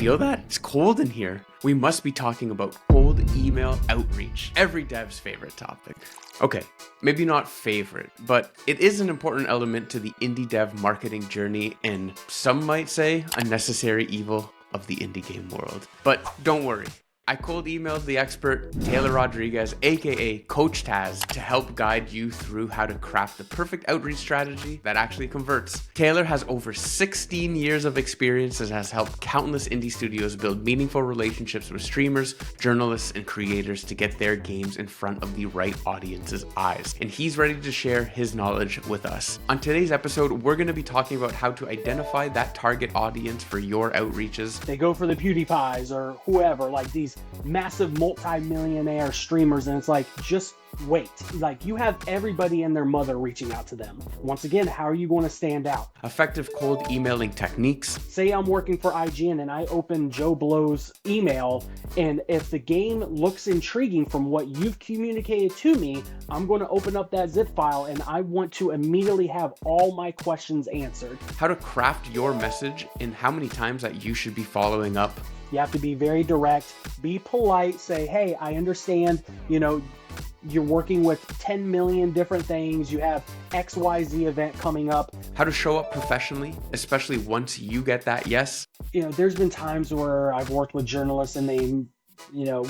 feel that? It's cold in here. We must be talking about cold email outreach, every dev's favorite topic. Okay, maybe not favorite, but it is an important element to the indie dev marketing journey, and some might say a necessary evil of the indie game world. But don't worry. I cold emailed the expert Taylor Rodriguez, aka Coach Taz, to help guide you through how to craft the perfect outreach strategy that actually converts. Taylor has over 16 years of experience and has helped countless indie studios build meaningful relationships with streamers, journalists, and creators to get their games in front of the right audience's eyes. And he's ready to share his knowledge with us. On today's episode, we're going to be talking about how to identify that target audience for your outreaches. They go for the PewDiePies or whoever, like these massive multi-millionaire streamers, and it's like, just wait. Like, you have everybody and their mother reaching out to them. Once again, how are you going to stand out? Effective cold emailing techniques. Say I'm working for IGN and I open Joe Blow's email, and if the game looks intriguing from what you've communicated to me, I'm going to open up that zip file and I want to immediately have all my questions answered. How to craft your message and how many times that you should be following up. You have to be very direct, be polite, say, hey, I understand, you're working with 10 million different things. You have XYZ event coming up. How to show up professionally, especially once you get that yes. There's been times where I've worked with journalists and they,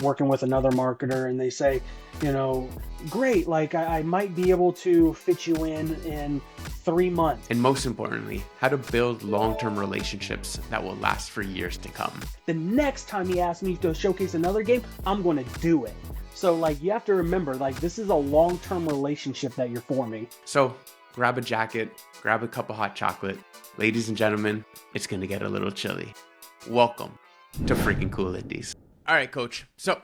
working with another marketer, and they say, great, like I might be able to fit you in 3 months. And most importantly, how to build long-term relationships that will last for years to come. The next time he asks me to showcase another game, I'm going to do it. So you have to remember, this is a long-term relationship that you're forming. So grab a jacket, grab a cup of hot chocolate. Ladies and gentlemen, it's going to get a little chilly. Welcome to Freaking Cool Indies. All right, Coach. So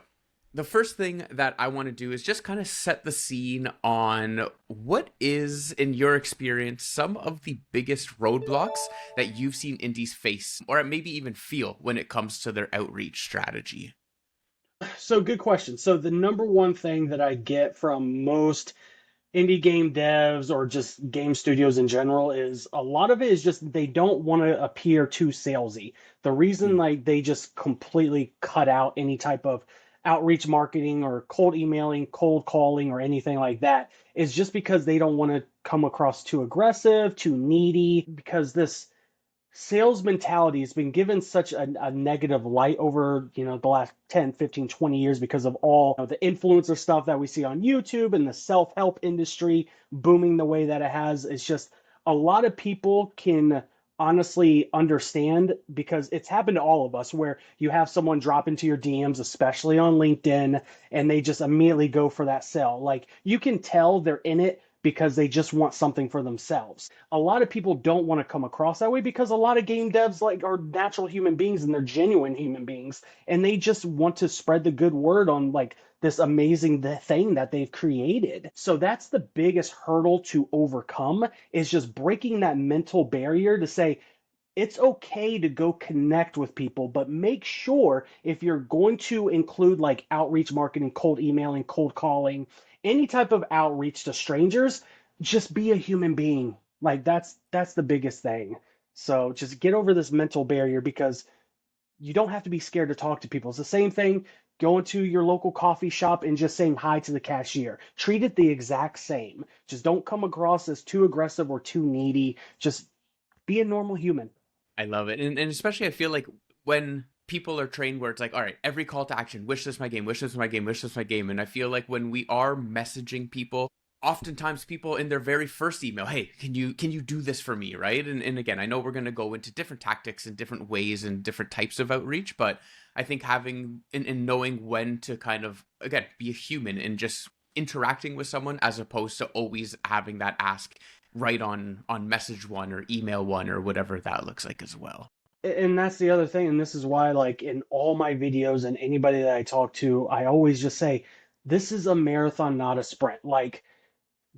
the first thing that I want to do is just kind of set the scene on what is, in your experience, some of the biggest roadblocks that you've seen indies face, or maybe even feel, when it comes to their outreach strategy. So good question. So the number one thing that I get from most indie game devs or just game studios in general is a lot of it is just they don't want to appear too salesy. The reason they just completely cut out any type of outreach marketing or cold emailing, cold calling, or anything like that is just because they don't want to come across too aggressive, too needy, because this sales mentality has been given such a negative light over, the last 10, 15, 20 years because of all the influencer stuff that we see on YouTube and the self-help industry booming the way that it has. It's just a lot of people can honestly understand, because it's happened to all of us, where you have someone drop into your DMs, especially on LinkedIn, and they just immediately go for that sell. Like, you can tell they're in it because they just want something for themselves. A lot of people don't want to come across that way because a lot of game devs are natural human beings, and they're genuine human beings, and they just want to spread the good word on this amazing thing that they've created. So that's the biggest hurdle to overcome, is just breaking that mental barrier to say, it's okay to go connect with people, but make sure if you're going to include outreach marketing, cold emailing, cold calling, any type of outreach to strangers, just be a human being. That's the biggest thing. So just get over this mental barrier, because you don't have to be scared to talk to people. It's the same thing going to your local coffee shop and just saying hi to the cashier. Treat it the exact same. Just don't come across as too aggressive or too needy. Just be a normal human. I love it. And especially I feel like when people are trained where it's all right, every call to action, wish this my game, wish this my game, wish this my game. And I feel like when we are messaging people, oftentimes people in their very first email, hey, can you do this for me, right? And again, I know we're going to go into different tactics and different ways and different types of outreach, but I think having and knowing when to kind of, again, be a human and just interacting with someone, as opposed to always having that ask right on message one or email one or whatever that looks like as well. And that's the other thing, and this is why, in all my videos and anybody that I talk to, I always just say, this is a marathon, not a sprint.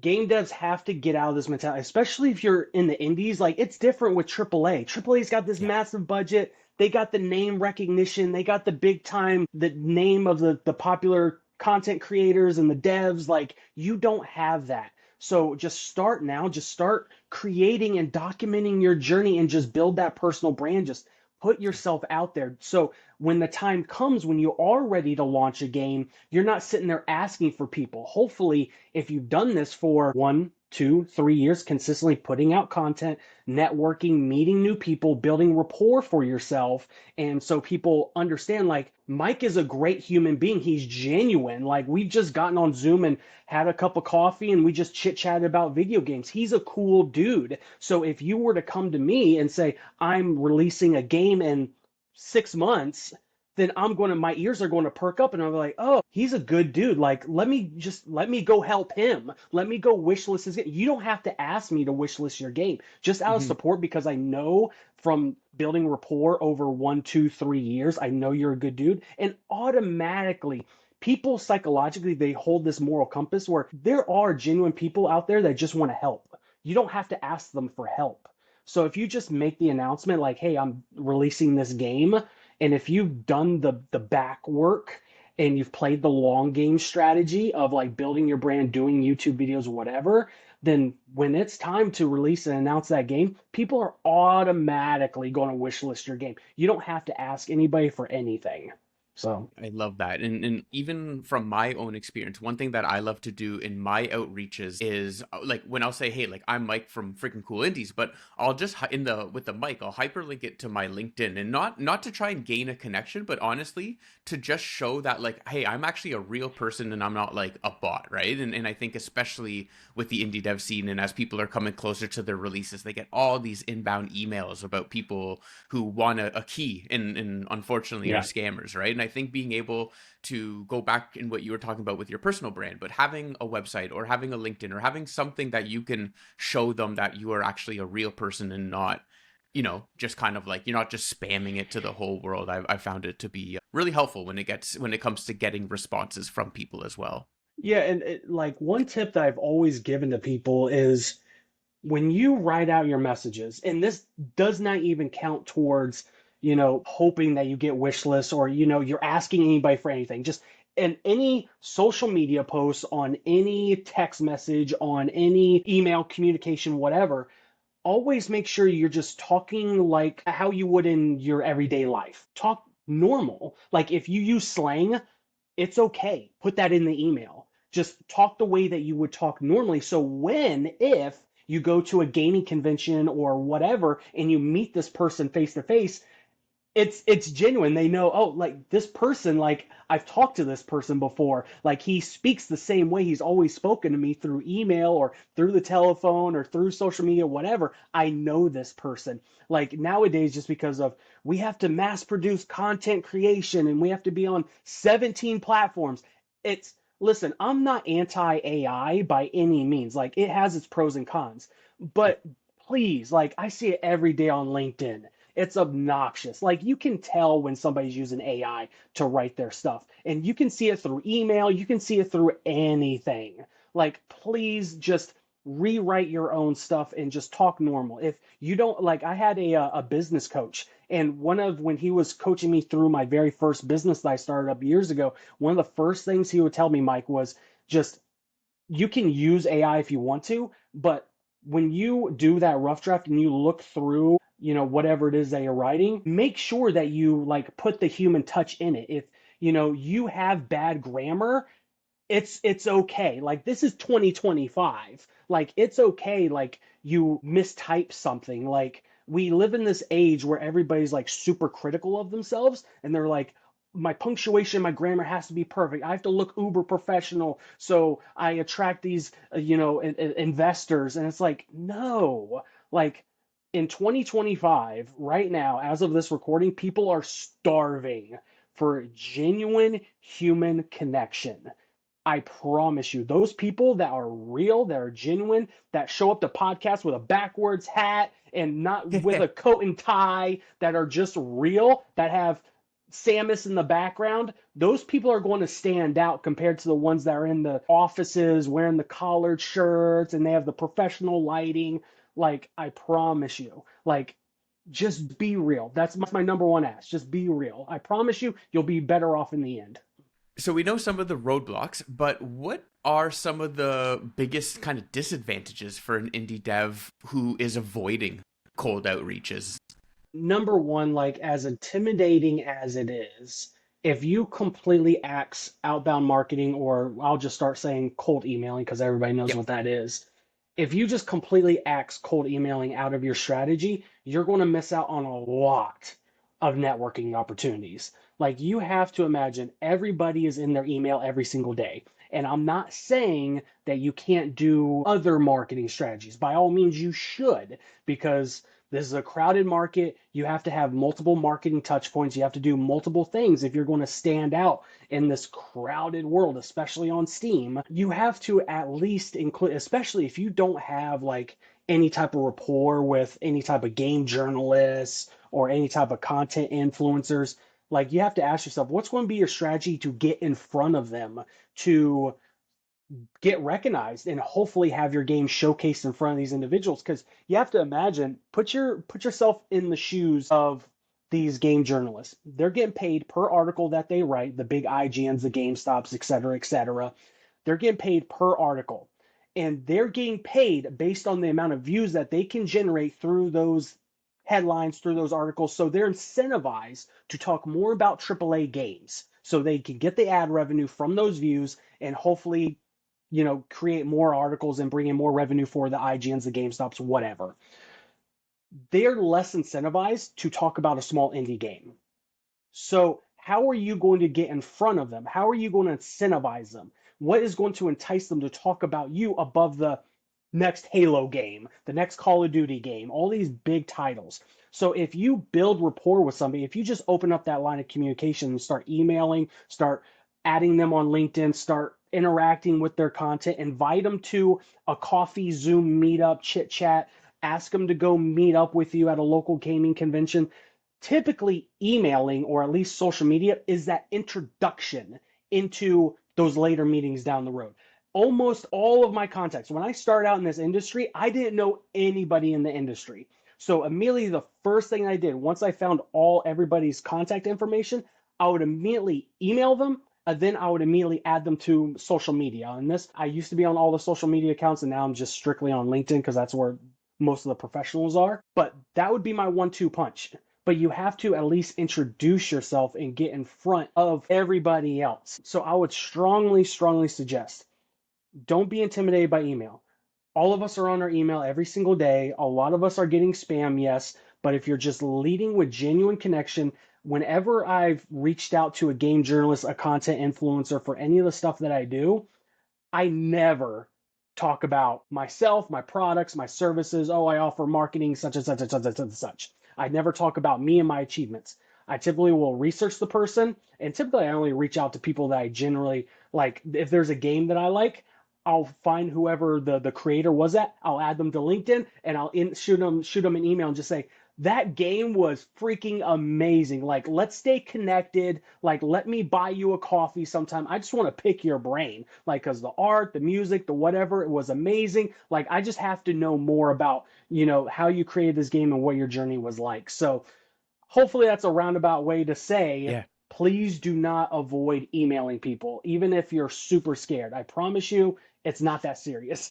Game devs have to get out of this mentality, especially if you're in the indies. It's different with AAA. AAA's got this massive budget. They got the name recognition. They got the big time, the name of the popular content creators and the devs. You don't have that. So just start now. Just start creating and documenting your journey and just build that personal brand. Just Put yourself out there. So when the time comes when you are ready to launch a game, you're not sitting there asking for people. Hopefully, if you've done this for 1, 2, 3 years, consistently putting out content, networking, meeting new people, building rapport for yourself. And so people understand like Mike is a great human being. He's genuine. Like we've just gotten on Zoom and had a cup of coffee and we just chit chatted about video games. He's a cool dude. So if you were to come to me and say, I'm releasing a game in 6 months, then my ears are going to perk up and I'm like, oh, he's a good dude. Like, let me go help him. Let me go wishlist his game. You don't have to ask me to wishlist your game just out of Hmm. support because I know from building rapport over 1, 2, 3 years, I know you're a good dude. And automatically, people psychologically, they hold this moral compass where there are genuine people out there that just want to help. You don't have to ask them for help. So if you just make the announcement like, "Hey, I'm releasing this game," and if you've done the back work and you've played the long game strategy of like building your brand, doing YouTube videos, whatever, then when it's time to release and announce that game, people are automatically going to wishlist your game. You don't have to ask anybody for anything. So, I love that. And even from my own experience, one thing that I love to do in my outreaches is like when I'll say, hey, like I'm Mike from freaking cool indies, but I'll just in the with the mic, I'll hyperlink it to my LinkedIn and not to try and gain a connection, but honestly to just show that like, hey, I'm actually a real person and I'm not like a bot, right? And I think especially with the indie dev scene and as people are coming closer to their releases, they get all these inbound emails about people who want a key and unfortunately are yeah. scammers, right? And I think being able to go back in what you were talking about with your personal brand, but having a website or having a LinkedIn or having something that you can show them that you are actually a real person and not, just kind of like you're not just spamming it to the whole world. I found it to be really helpful when it comes to getting responses from people as well. Yeah, and like one tip that I've always given to people is when you write out your messages, and this does not even count towards, hoping that you get wish lists or, you're asking anybody for anything, just in any social media posts, on any text message, on any email communication, whatever, always make sure you're just talking like how you would in your everyday life. Talk normal. Like if you use slang, it's okay. Put that in the email. Just talk the way that you would talk normally. So if you go to a gaming convention or whatever and you meet this person face to face, it's genuine. They know, oh, like this person, like I've talked to this person before. Like he speaks the same way he's always spoken to me through email or through the telephone or through social media, whatever. I know this person. Like nowadays, just because of we have to mass produce content creation and we have to be on 17 platforms. It's listen, I'm not anti AI by any means. Like it has its pros and cons, but please, like I see it every day on LinkedIn. It's obnoxious. Like you can tell when somebody's using AI to write their stuff. And you can see it through email, you can see it through anything. Like please just rewrite your own stuff and just talk normal. If you don't like I had a business coach and when he was coaching me through my very first business that I started up years ago, one of the first things he would tell me, Mike, was just you can use AI if you want to, but when you do that rough draft and you look through, whatever it is that you're writing, make sure that you like put the human touch in it. If, you have bad grammar, it's okay. Like this is 2025. Like it's okay like you mistype something. Like we live in this age where everybody's like super critical of themselves and they're like my punctuation, my grammar has to be perfect. I have to look uber professional so I attract these investors and it's like no. Like in 2025 right now as of this recording people are starving for genuine human connection. I promise you, those people that are real, that are genuine, that show up to podcasts with a backwards hat and not with a coat and tie, that are just real, that have Samus in the background, those people are going to stand out compared to the ones that are in the offices wearing the collared shirts and they have the professional lighting. Like, I promise you, like, just be real. That's my number one ask. Just be real. I promise you, you'll be better off in the end. So we know some of the roadblocks, but what are some of the biggest kind of disadvantages for an indie dev who is avoiding cold outreaches? Number one, like as intimidating as it is, if you completely axe outbound marketing, or I'll just start saying cold emailing because everybody knows Yep. what that is. If you just completely axe cold emailing out of your strategy, you're going to miss out on a lot of networking opportunities. Like you have to imagine everybody is in their email every single day. And I'm not saying that you can't do other marketing strategies. By all means, you should, because this is a crowded market. You have to have multiple marketing touch points. You have to do multiple things if you're going to stand out in this crowded world, especially on Steam. You have to at least include, especially if you don't have like any type of rapport with any type of game journalists or any type of content influencers. Like you have to ask yourself, what's going to be your strategy to get in front of them, to get recognized and hopefully have your game showcased in front of these individuals. Because you have to imagine, put yourself in the shoes of these game journalists. They're getting paid per article that they write, the big IGNs, the GameStops, et cetera, et cetera. They're getting paid per article, and they're getting paid based on the amount of views that they can generate through those headlines, through those articles. So they're incentivized to talk more about AAA games so they can get the ad revenue from those views and hopefully, create more articles and bring in more revenue for the IGNs, the GameStops, whatever. They're less incentivized to talk about a small indie game. So, how are you going to get in front of them? How are you going to incentivize them? What is going to entice them to talk about you above the next Halo game, the next Call of Duty game, all these big titles? So, if you build rapport with somebody, if you just open up that line of communication and start emailing, start adding them on LinkedIn, start interacting with their content, invite them to a coffee, Zoom meetup, chit chat, ask them to go meet up with you at a local gaming convention. Typically, emailing or at least social media is that introduction into those later meetings down the road. Almost all of my contacts, when I started out in this industry, I didn't know anybody in the industry. So immediately the first thing I did, once I found everybody's contact information, I would immediately email them, and then I would immediately add them to social media. And this, I used to be on all the social media accounts, and now I'm just strictly on LinkedIn because that's where most of the professionals are. But that would be my 1-2 punch. But you have to at least introduce yourself and get in front of everybody else. So I would strongly, strongly suggest, don't be intimidated by email. All of us are on our email every single day. A lot of us are getting spam, yes. But if you're just leading with genuine connection, whenever I've reached out to a game journalist, a content influencer for any of the stuff that I do, I never talk about myself, my products, my services. Oh, I offer marketing such and such and such and such and such. I never talk about me and my achievements. I typically will research the person, and typically I only reach out to people that I generally like. If there's a game that I like, I'll find whoever the creator was at. I'll add them to LinkedIn, and shoot them an email and just say, that game was freaking amazing. Like, let's stay connected. Like, let me buy you a coffee sometime. I just want to pick your brain. Like, because the art, the music, the whatever, it was amazing. Like, I just have to know more about, how you created this game and what your journey was like. So, hopefully, that's a roundabout way to say, Yeah. please do not avoid emailing people, even if you're super scared. I promise you, it's not that serious.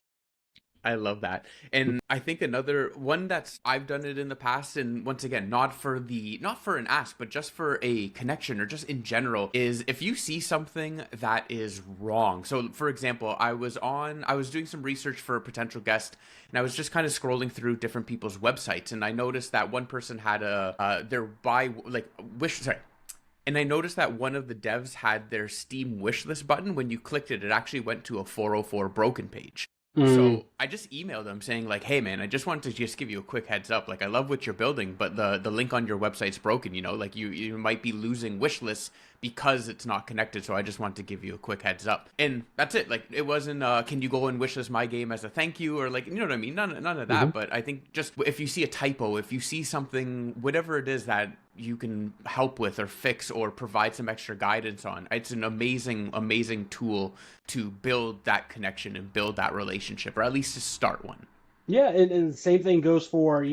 I love that. And I think another one that's I've done it in the past, and once again, not for an ask, but just for a connection or just in general, is if you see something that is wrong. So for example, I was doing some research for a potential guest, and I was just kind of scrolling through different people's websites, and I noticed that one person had their buy like wish sorry and I noticed that one of the devs had their Steam wishlist button. When you clicked it, it actually went to a 404 broken page. Mm, So I just emailed them saying like, "Hey man, I just wanted to just give you a quick heads up. Like, I love what you're building, but the link on your website's broken. Like you might be losing wish lists because it's not connected. So I just wanted to give you a quick heads up." And that's it. Like, it wasn't can you go and wishlist my game as a thank you, or like, you know what I mean? None of mhm. that. But I think just if you see a typo, if you see something, whatever it is that you can help with or fix or provide some extra guidance on, it's an amazing tool to build that connection and build that relationship, or at least to start one. Yeah, and the same thing goes for,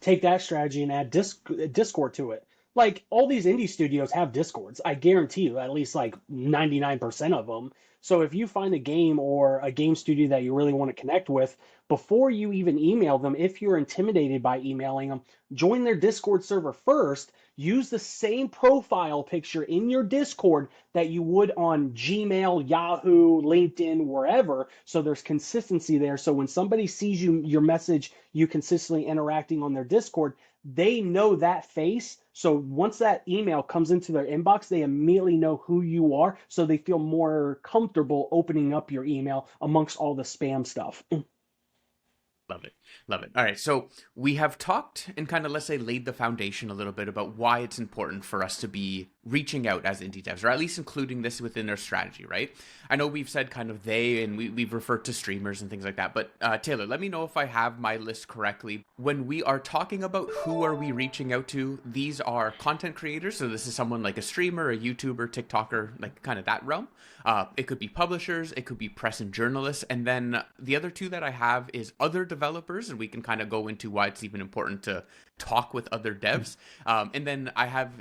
take that strategy and add Discord to it. Like all these indie studios have Discords. I guarantee you, at least like 99% of them. So if you find a game or a game studio that you really want to connect with, before you even email them, if you're intimidated by emailing them, join their Discord server first. Use the same profile picture in your Discord that you would on Gmail, Yahoo, LinkedIn, wherever. So there's consistency there. So when somebody sees your message, you consistently interacting on their Discord, they know that face. So once that email comes into their inbox, they immediately know who you are. So they feel more comfortable opening up your email amongst all the spam stuff. Love it. Love it. All right. So we have talked and kind of, let's say, laid the foundation a little bit about why it's important for us to be reaching out as indie devs, or at least including this within our strategy, right? I know we've said kind of they, and we've referred to streamers and things like that. But Taylor, let me know if I have my list correctly. When we are talking about who are we reaching out to, these are content creators. So this is someone like a streamer, a YouTuber, TikToker, like kind of that realm. It could be publishers, it could be press and journalists. And then the other two that I have is other developers, and we can kind of go into why it's even important to talk with other devs. And then I have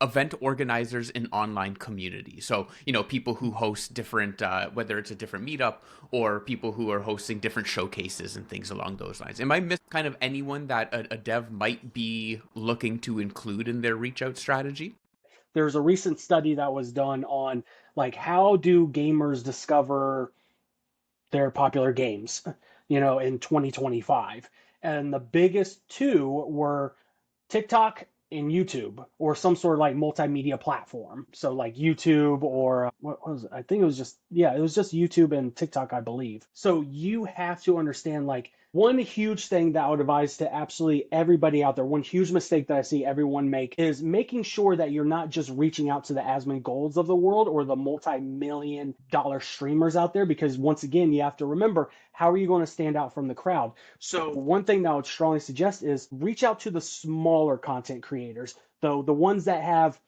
event organizers in online community. So, people who host different, whether it's a different meetup or people who are hosting different showcases and things along those lines. Am I missing kind of anyone that a dev might be looking to include in their reach out strategy? There's a recent study that was done on like how do gamers discover their popular games, in 2025. And the biggest two were TikTok and YouTube, or some sort of like multimedia platform. So like YouTube, or what was it? I think it was just, yeah, it was just YouTube and TikTok, I believe. So you have to understand, like, one huge thing that I would advise to absolutely everybody out there, one huge mistake that I see everyone make is making sure that you're not just reaching out to the Asmongold's of the world or the multi-million dollar streamers out there, because once again, you have to remember, how are you going to stand out from the crowd? So one thing that I would strongly suggest is reach out to the smaller content creators, though the ones that have,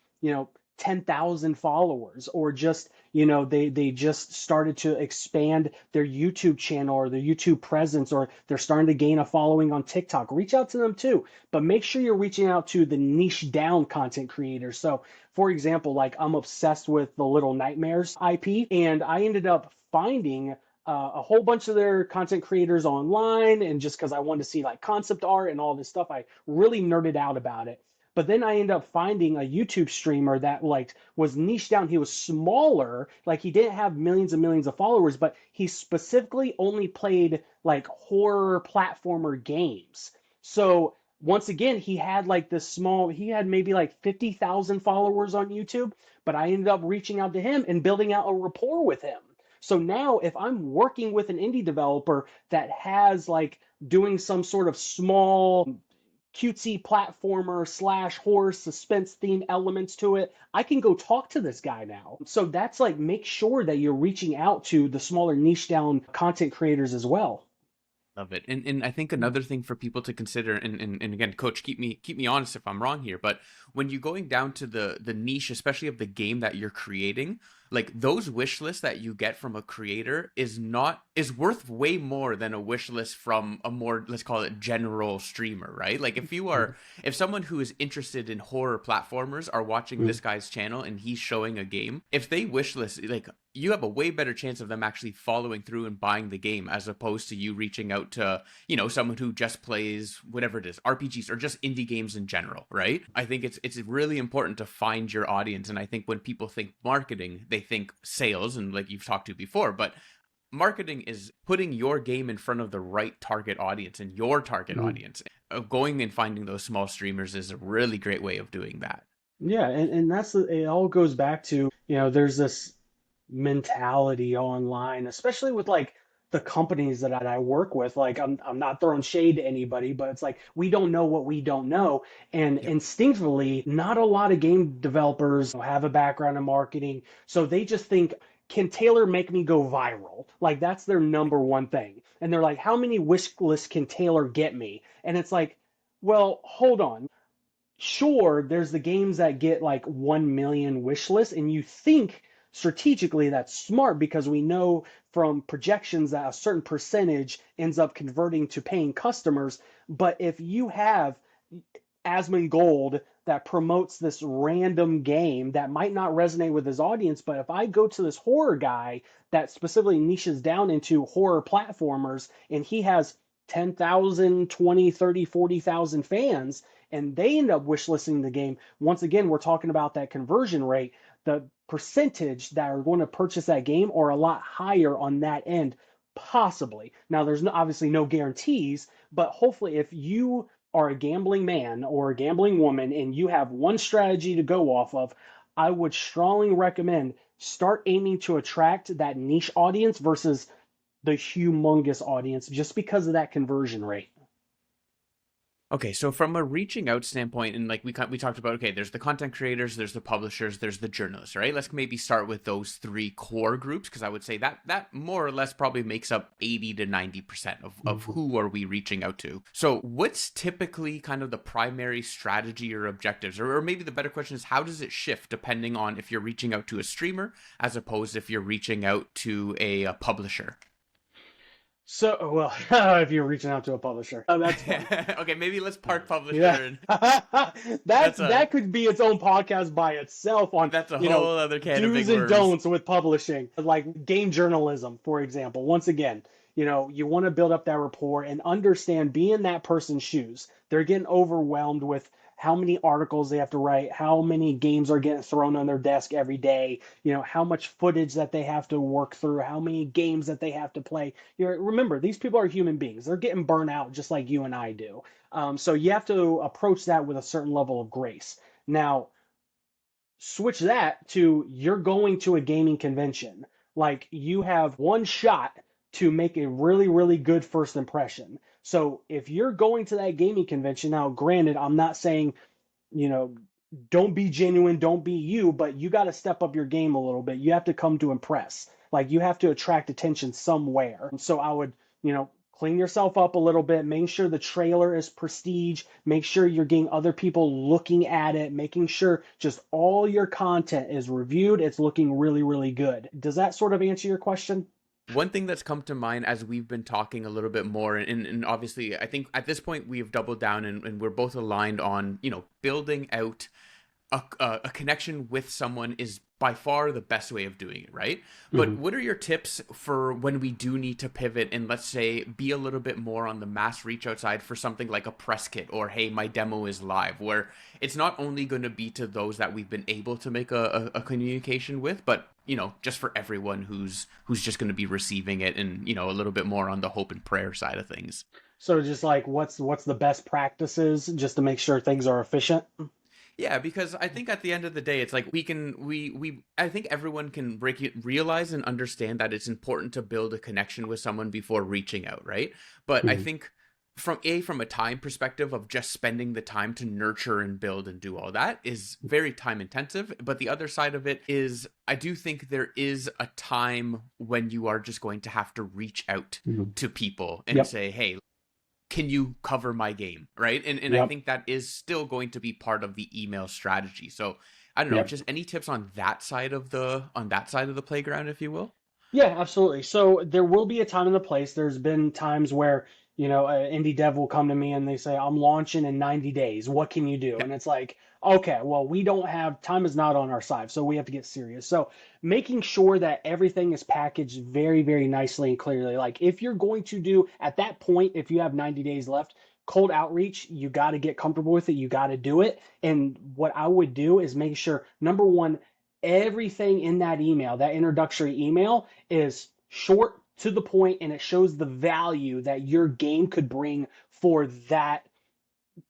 10,000 followers, or just, they just started to expand their YouTube channel or their YouTube presence, or they're starting to gain a following on TikTok. Reach out to them too, but make sure you're reaching out to the niche down content creators. So for example, like I'm obsessed with the Little Nightmares IP, and I ended up finding a whole bunch of their content creators online, and just because I wanted to see like concept art and all this stuff, I really nerded out about it. But then I ended up finding a YouTube streamer that like was niche down. He was smaller, like he didn't have millions and millions of followers, but he specifically only played like horror platformer games. So once again, he had like this small, he had maybe like 50,000 followers on YouTube, but I ended up reaching out to him and building out a rapport with him. So now if I'm working with an indie developer that has like doing some sort of small cutesy platformer slash horror suspense theme elements to it, I can go talk to this guy now. So that's like, make sure that you're reaching out to the smaller niche down content creators as well. Love it. And I think another thing for people to consider, and again, coach, keep me honest if I'm wrong here, but when you're going down to the niche, especially of the game that you're creating, like those wish lists that you get from a creator is worth way more than a wish list from a more, let's call it, general streamer, right? Like if someone who is interested in horror platformers are watching this guy's channel and he's showing a game, if they wish list, like, you have a way better chance of them actually following through and buying the game, as opposed to you reaching out to, someone who just plays whatever it is, RPGs or just indie games in general, right? I think it's really important to find your audience. And I think when people think marketing, they think sales, and like you've talked to before, but marketing is putting your game in front of the right target audience and your target audience. Going and finding those small streamers is a really great way of doing that. Yeah, and it all goes back to, there's this mentality online, especially with like the companies that I work with. Like I'm not throwing shade to anybody, but it's like we don't know what we don't know. And Yep. instinctively, not a lot of game developers have a background in marketing. So they just think, can Taylor make me go viral? Like that's their number one thing. And they're like, how many wish lists can Taylor get me? And it's like, well, hold on. Sure, there's the games that get like 1 million wish lists, and you think strategically that's smart because we know from projections that a certain percentage ends up converting to paying customers. But if you have Asmongold that promotes this random game that might not resonate with his audience. But if I go to this horror guy that specifically niches down into horror platformers and he has 10,000, 20, 30, 40,000 fans, and they end up wishlisting the game, once again, we're talking about that conversion rate. The percentage that are going to purchase that game are a lot higher on that end, possibly. Now, there's obviously no guarantees, but hopefully, if you are a gambling man or a gambling woman and you have one strategy to go off of, I would strongly recommend start aiming to attract that niche audience versus the humongous audience just because of that conversion rate. Okay, so from a reaching out standpoint, and like we talked about, okay, there's the content creators, there's the publishers, there's the journalists, right? Let's maybe start with those three core groups, because I would say that more or less probably makes up 80 to 90% of who are we reaching out to. So what's typically kind of the primary strategy or objectives? Or maybe the better question is, how does it shift depending on if you're reaching out to a streamer as opposed if you're reaching out to a publisher? So, well, if you're reaching out to a publisher, that's fun. Okay, maybe let's park publisher. Yeah, that could be its own podcast by itself on that's a whole other can of big do's and worms. don'ts with publishing, like game journalism, for example. Once again, you want to build up that rapport and understand, be in that person's shoes. They're getting overwhelmed with how many articles they have to write, how many games are getting thrown on their desk every day, how much footage that they have to work through, how many games that they have to play. Remember, these people are human beings. They're getting burnt out just like you and I do. So you have to approach that with a certain level of grace. Now, switch that to you're going to a gaming convention. Like, you have one shot to make a really, really good first impression. So if you're going to that gaming convention, now granted, I'm not saying, you know, don't be genuine, don't be you, but you got to step up your game a little bit. You have to come to impress. Like, you have to attract attention somewhere. And so I would, clean yourself up a little bit, make sure the trailer is prestige, make sure you're getting other people looking at it, making sure just all your content is reviewed, it's looking really, really good. Does that sort of answer your question? One thing that's come to mind as we've been talking a little bit more, and obviously I think at this point we have doubled down and we're both aligned on, building out a connection with someone is by far the best way of doing it, right? But what are your tips for when we do need to pivot and, let's say, be a little bit more on the mass reach outside for something like a press kit or, hey, my demo is live, where it's not only going to be to those that we've been able to make a communication with, but just for everyone who's just going to be receiving it, and a little bit more on the hope and prayer side of things. So just like what's the best practices just to make sure things are efficient? Yeah, because I think at the end of the day, it's like I think everyone can realize and understand that it's important to build a connection with someone before reaching out, right? But I think from a time perspective of just spending the time to nurture and build and do all that is very time intensive. But the other side of it is, I do think there is a time when you are just going to have to reach out to people and say, hey, can you cover my game, right? And I think that is still going to be part of the email strategy. So I don't know, just any tips on that side of the playground, if you will? Yeah, absolutely. So there will be a time and a place. There's been times where, an indie dev will come to me and they say, I'm launching in 90 days. What can you do? And it's like, okay, well, we don't have, time is not on our side. So we have to get serious. So making sure that everything is packaged very, very nicely and clearly. Like, if you're going to do at that point, if you have 90 days left, cold outreach, you got to get comfortable with it. You got to do it. And what I would do is make sure, number one, everything in that email, that introductory email, is short, to the point, and it shows the value that your game could bring for that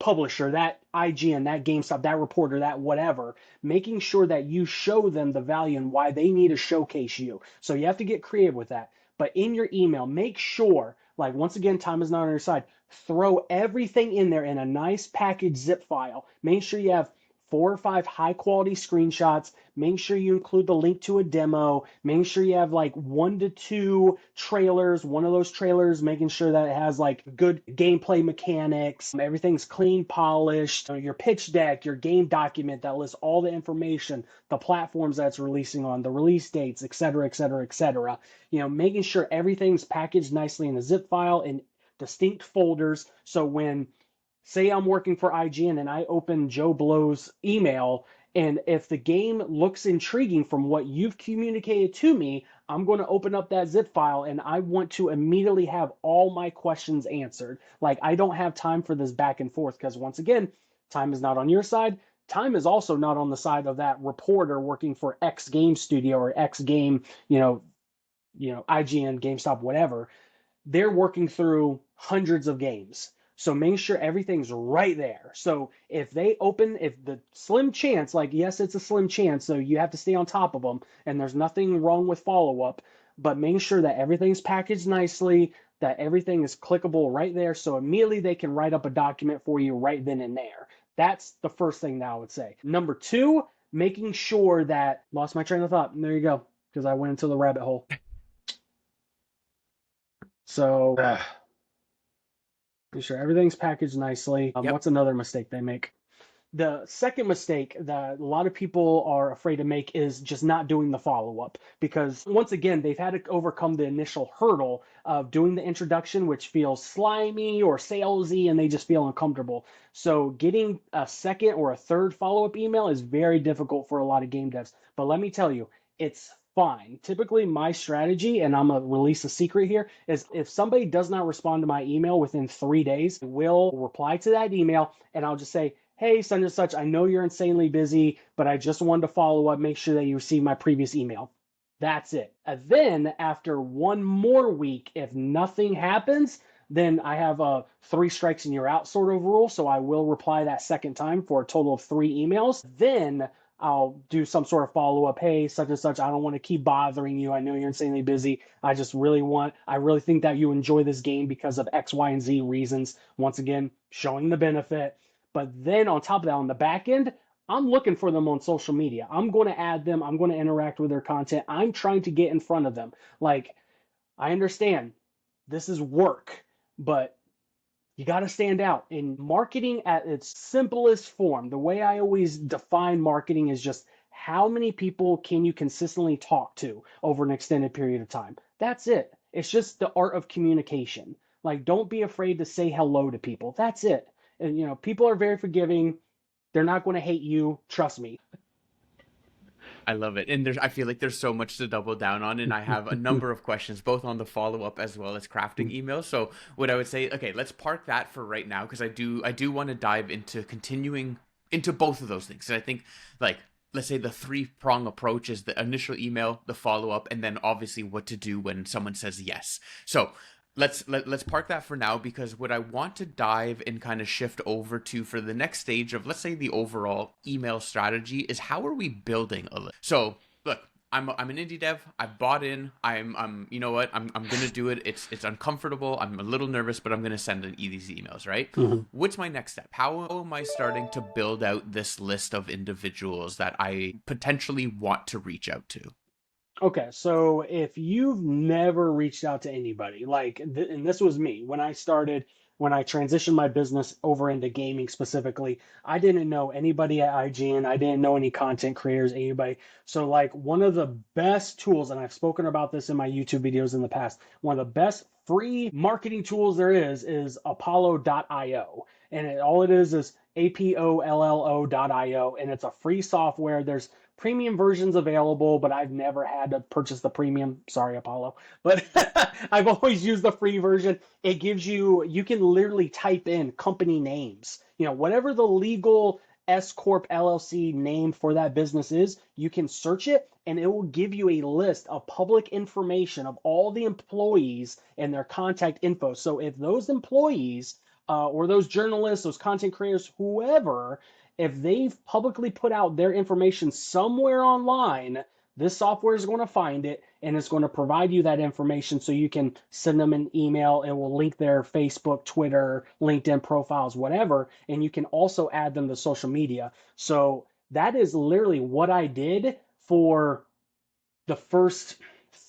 publisher, that IGN, that GameStop, that reporter, that whatever, making sure that you show them the value and why they need to showcase you. So you have to get creative with that. But in your email, make sure, like, once again, time is not on your side. Throw everything in there in a nice package zip file. Make sure you have 4 or 5 high quality screenshots. Make sure you include the link to a demo. Make sure you have like 1 to 2 trailers. One of those trailers, making sure that it has like good gameplay mechanics. Everything's clean, polished. Your pitch deck, your game document that lists all the information, the platforms that's releasing on, the release dates, et cetera, et cetera, et cetera. Making sure everything's packaged nicely in a zip file in distinct folders. So when say I'm working for IGN and I open Joe Blow's email, and if the game looks intriguing from what you've communicated to me, I'm going to open up that zip file and I want to immediately have all my questions answered. Like, I don't have time for this back and forth because, once again, time is not on your side. Time is also not on the side of that reporter working for X game studio or X game, IGN, GameStop, whatever. They're working through hundreds of games. So make sure everything's right there. So if the slim chance, like, yes, it's a slim chance, so you have to stay on top of them, and there's nothing wrong with follow up, but make sure that everything's packaged nicely, that everything is clickable right there, so immediately they can write up a document for you right then and there. That's the first thing that I would say. Number two, making sure that, lost my train of thought. There you go, because I went into the rabbit hole. So, make sure everything's packaged nicely. Yep. What's another mistake they make? The second mistake that a lot of people are afraid to make is just not doing the follow up, because once again, they've had to overcome the initial hurdle of doing the introduction, which feels slimy or salesy, and they just feel uncomfortable. So getting a second or a third follow up email is very difficult for a lot of game devs. But let me tell you, it's fine. Typically, my strategy, and I'm going to release a secret here, is if somebody does not respond to my email within 3 days, I will reply to that email and I'll just say, hey, such and such, I know you're insanely busy, but I just wanted to follow up, make sure that you received my previous email. That's it. And then after one more week, if nothing happens, then I have a 3 strikes and you're out sort of rule. So I will reply that second time for a total of 3 emails. Then I'll do some sort of follow up. Hey, such and such, I don't want to keep bothering you. I know you're insanely busy. I really think that you enjoy this game because of X, Y, and Z reasons. Once again, showing the benefit. But then on top of that, on the back end, I'm looking for them on social media. I'm going to add them. I'm going to interact with their content. I'm trying to get in front of them. Like, I understand this is work, but you got to stand out. In marketing at its simplest form, the way I always define marketing is just how many people can you consistently talk to over an extended period of time. That's it. It's just the art of communication. Like, don't be afraid to say hello to people. That's it. And, people are very forgiving. They're not going to hate you. Trust me. I love it. And I feel like there's so much to double down on, and I have a number of questions, both on the follow-up as well as crafting emails. So what I would say, okay, let's park that for right now, because I do want to dive into continuing into both of those things. And I think, like, let's say the 3-prong approach is the initial email, the follow-up, and then obviously what to do when someone says yes. So let's park that for now, because what I want to dive and kind of shift over to for the next stage of, let's say, the overall email strategy is, how are we building a list? So look, I'm an indie dev. I've bought in. I'm you know what? I'm gonna do it. It's uncomfortable. I'm a little nervous, but I'm gonna send these emails, right? Mm-hmm. What's my next step? How am I starting to build out this list of individuals that I potentially want to reach out to? Okay, so if you've never reached out to anybody, and this was me when I transitioned my business over into gaming specifically, I didn't know anybody at IGN. I didn't know any content creators, anybody. So, like, one of the best tools, and I've spoken about this in my YouTube videos in the past, one of the best free marketing tools there is Apollo.io. And all it is APOLLO.io, and it's a free software. There's premium versions available, but I've never had to purchase the premium. Sorry, Apollo. But I've always used the free version. It gives you can literally type in company names. Whatever the legal S Corp LLC name for that business is, you can search it and it will give you a list of public information of all the employees and their contact info. So if those employees or those journalists, those content creators, whoever, if they've publicly put out their information somewhere online, this software is going to find it and it's going to provide you that information so you can send them an email. It will link their Facebook, Twitter, LinkedIn profiles, whatever, and you can also add them to social media. So that is literally what I did for the first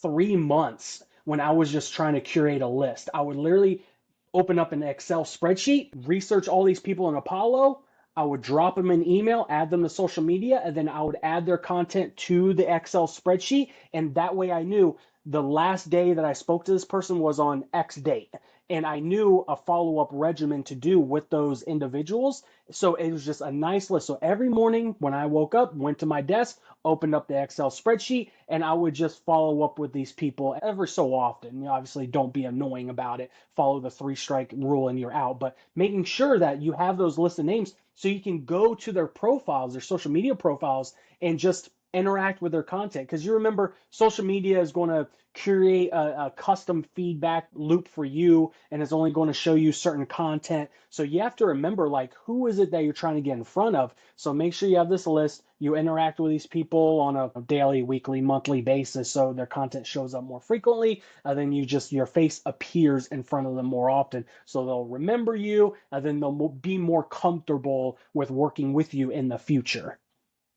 3 months when I was just trying to curate a list. I would literally open up an Excel spreadsheet, research all these people in Apollo. I would drop them an email, add them to social media, and then I would add their content to the Excel spreadsheet. And that way I knew the last day that I spoke to this person was on X date. and I knew a follow-up regimen to do with those individuals. So it was just a nice list. So every morning when I woke up, went to my desk, opened up the Excel spreadsheet, and I would just follow up with these people ever so often. You know, obviously, don't be annoying about it. Follow the three strike rule and you're out. But making sure that you have those list of names so you can go to their profiles, their social media profiles, and just interact with their content. Because you remember, social media is going to create a custom feedback loop for you, and it's only going to show you certain content. So you have to remember, like, who is it that you're trying to get in front of? So make sure you have this list. You interact with these people on a daily, weekly, monthly basis, so their content shows up more frequently. And then your face appears in front of them more often, so they'll remember you, and then they'll be more comfortable with working with you in the future.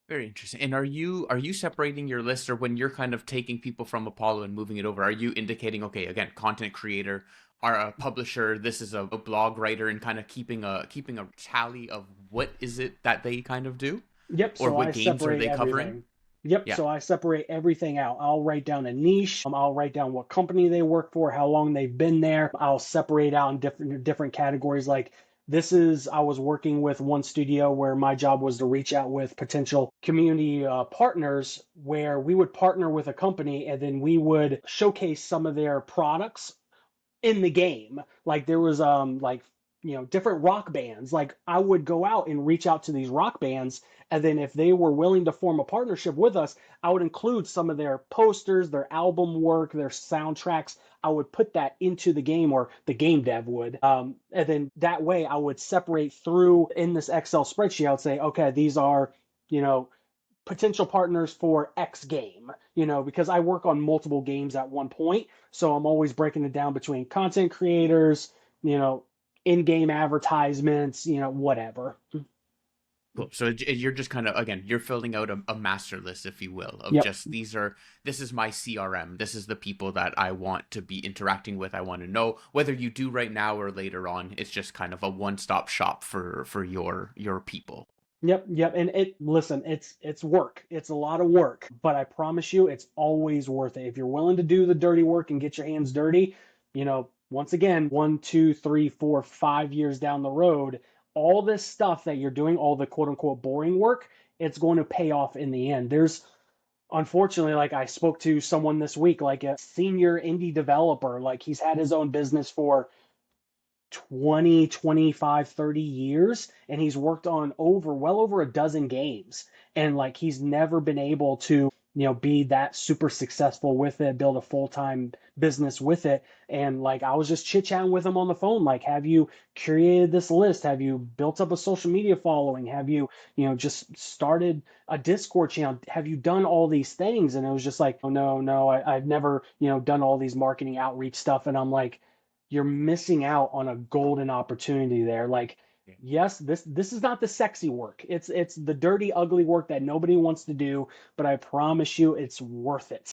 Very interesting. And are you separating your list, or when you're kind of taking people from Apollo and moving it over, are you indicating, okay, again, content creator, are a publisher, this is a blog writer, and kind of keeping a tally of what is it that they kind of do, Yep, or so what I games are separate they covering? everything. Yep, Yeah. so I separate everything out. I'll write down a niche. I'll write down what company they work for, how long they've been there. I'll separate out in different categories. Like, I was working with one studio where my job was to reach out with potential community partners, where we would partner with a company and then we would showcase some of their products in the game. Like, there was different rock bands. Like, I would go out and reach out to these rock bands, and then if they were willing to form a partnership with us, I would include some of their posters, their album work, their soundtracks. I would put that into the game, or the game dev would. And then that way I would separate through in this Excel spreadsheet. I would say, okay, these are, you know, potential partners for X game, because I work on multiple games at one point. So I'm always breaking it down between content creators, you know, in-game advertisements, whatever. Cool. So you're just kind of, again, you're filling out a master list, if you will, of Yep. just this is my CRM. This is the people that I want to be interacting with. I want to know whether you do right now or later on. It's just kind of a one-stop shop for your people. Yep, yep. And listen, it's work. It's a lot of work, but I promise you it's always worth it. If you're willing to do the dirty work and get your hands dirty, once again, 1, 2, 3, 4, 5 years down the road, all this stuff that you're doing, all the quote unquote boring work, it's going to pay off in the end. There's Unfortunately, like, I spoke to someone this week, like a senior indie developer, like he's had his own business for 20, 25, 30 years, and he's worked on well over a dozen games, and like he's never been able to be that super successful with it, build a full-time business with it. And like, I was just chit-chatting with him on the phone, like, have you created this list? Have you built up a social media following? Have you just started a Discord channel? Have you done all these things? And it was just like, oh, no, no, I've never done all these marketing outreach stuff. And I'm like, you're missing out on a golden opportunity there. Like, Yeah. yes, this is not the sexy work. It's the dirty, ugly work that nobody wants to do, but I promise you it's worth it.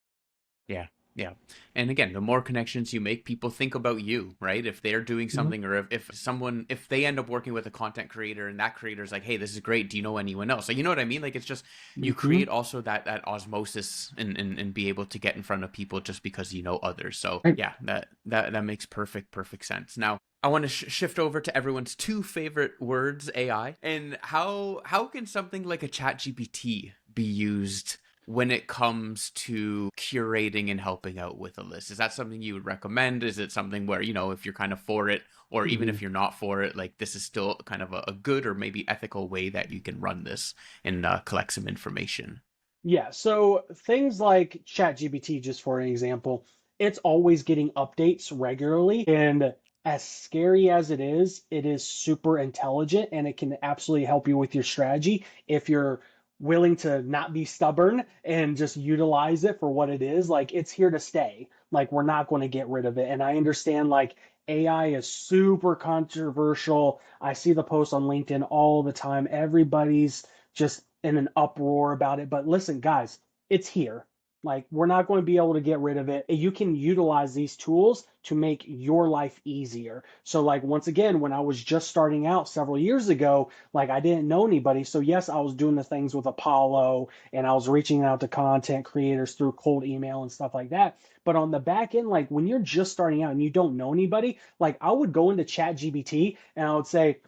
Yeah. Yeah. And again, the more connections you make, people think about you, right? If they're doing Mhm. something, or if they end up working with a content creator and that creator's like, hey, this is great. Do you know anyone else? So you know what I mean? Like, it's just, you Mhm. create also that osmosis, and be able to get in front of people just because you know others. So Right. yeah, that makes perfect sense. Now, I want to shift over to everyone's two favorite words, AI. And how can something like a chat GPT be used when it comes to curating and helping out with a list? Is that something you would recommend? Is it something where, if you're kind of for it, or even Mhm. if you're not for it, like, this is still kind of a good or maybe ethical way that you can run this and collect some information? Yeah, so things like ChatGPT, just for an example, it's always getting updates regularly. And as scary as it is super intelligent, and it can absolutely help you with your strategy if you're willing to not be stubborn and just utilize it for what it is. Like, it's here to stay. Like, we're not going to get rid of it. And I understand, like, AI is super controversial. I see the posts on LinkedIn all the time. Everybody's just in an uproar about it. But listen, guys, it's here. Like, we're not going to be able to get rid of it. You can utilize these tools to make your life easier. So, like, once again, when I was just starting out several years ago, like, I didn't know anybody. So, yes, I was doing the things with Apollo and I was reaching out to content creators through cold email and stuff like that. But on the back end, like, when you're just starting out and you don't know anybody, like, I would go into ChatGPT and I would say,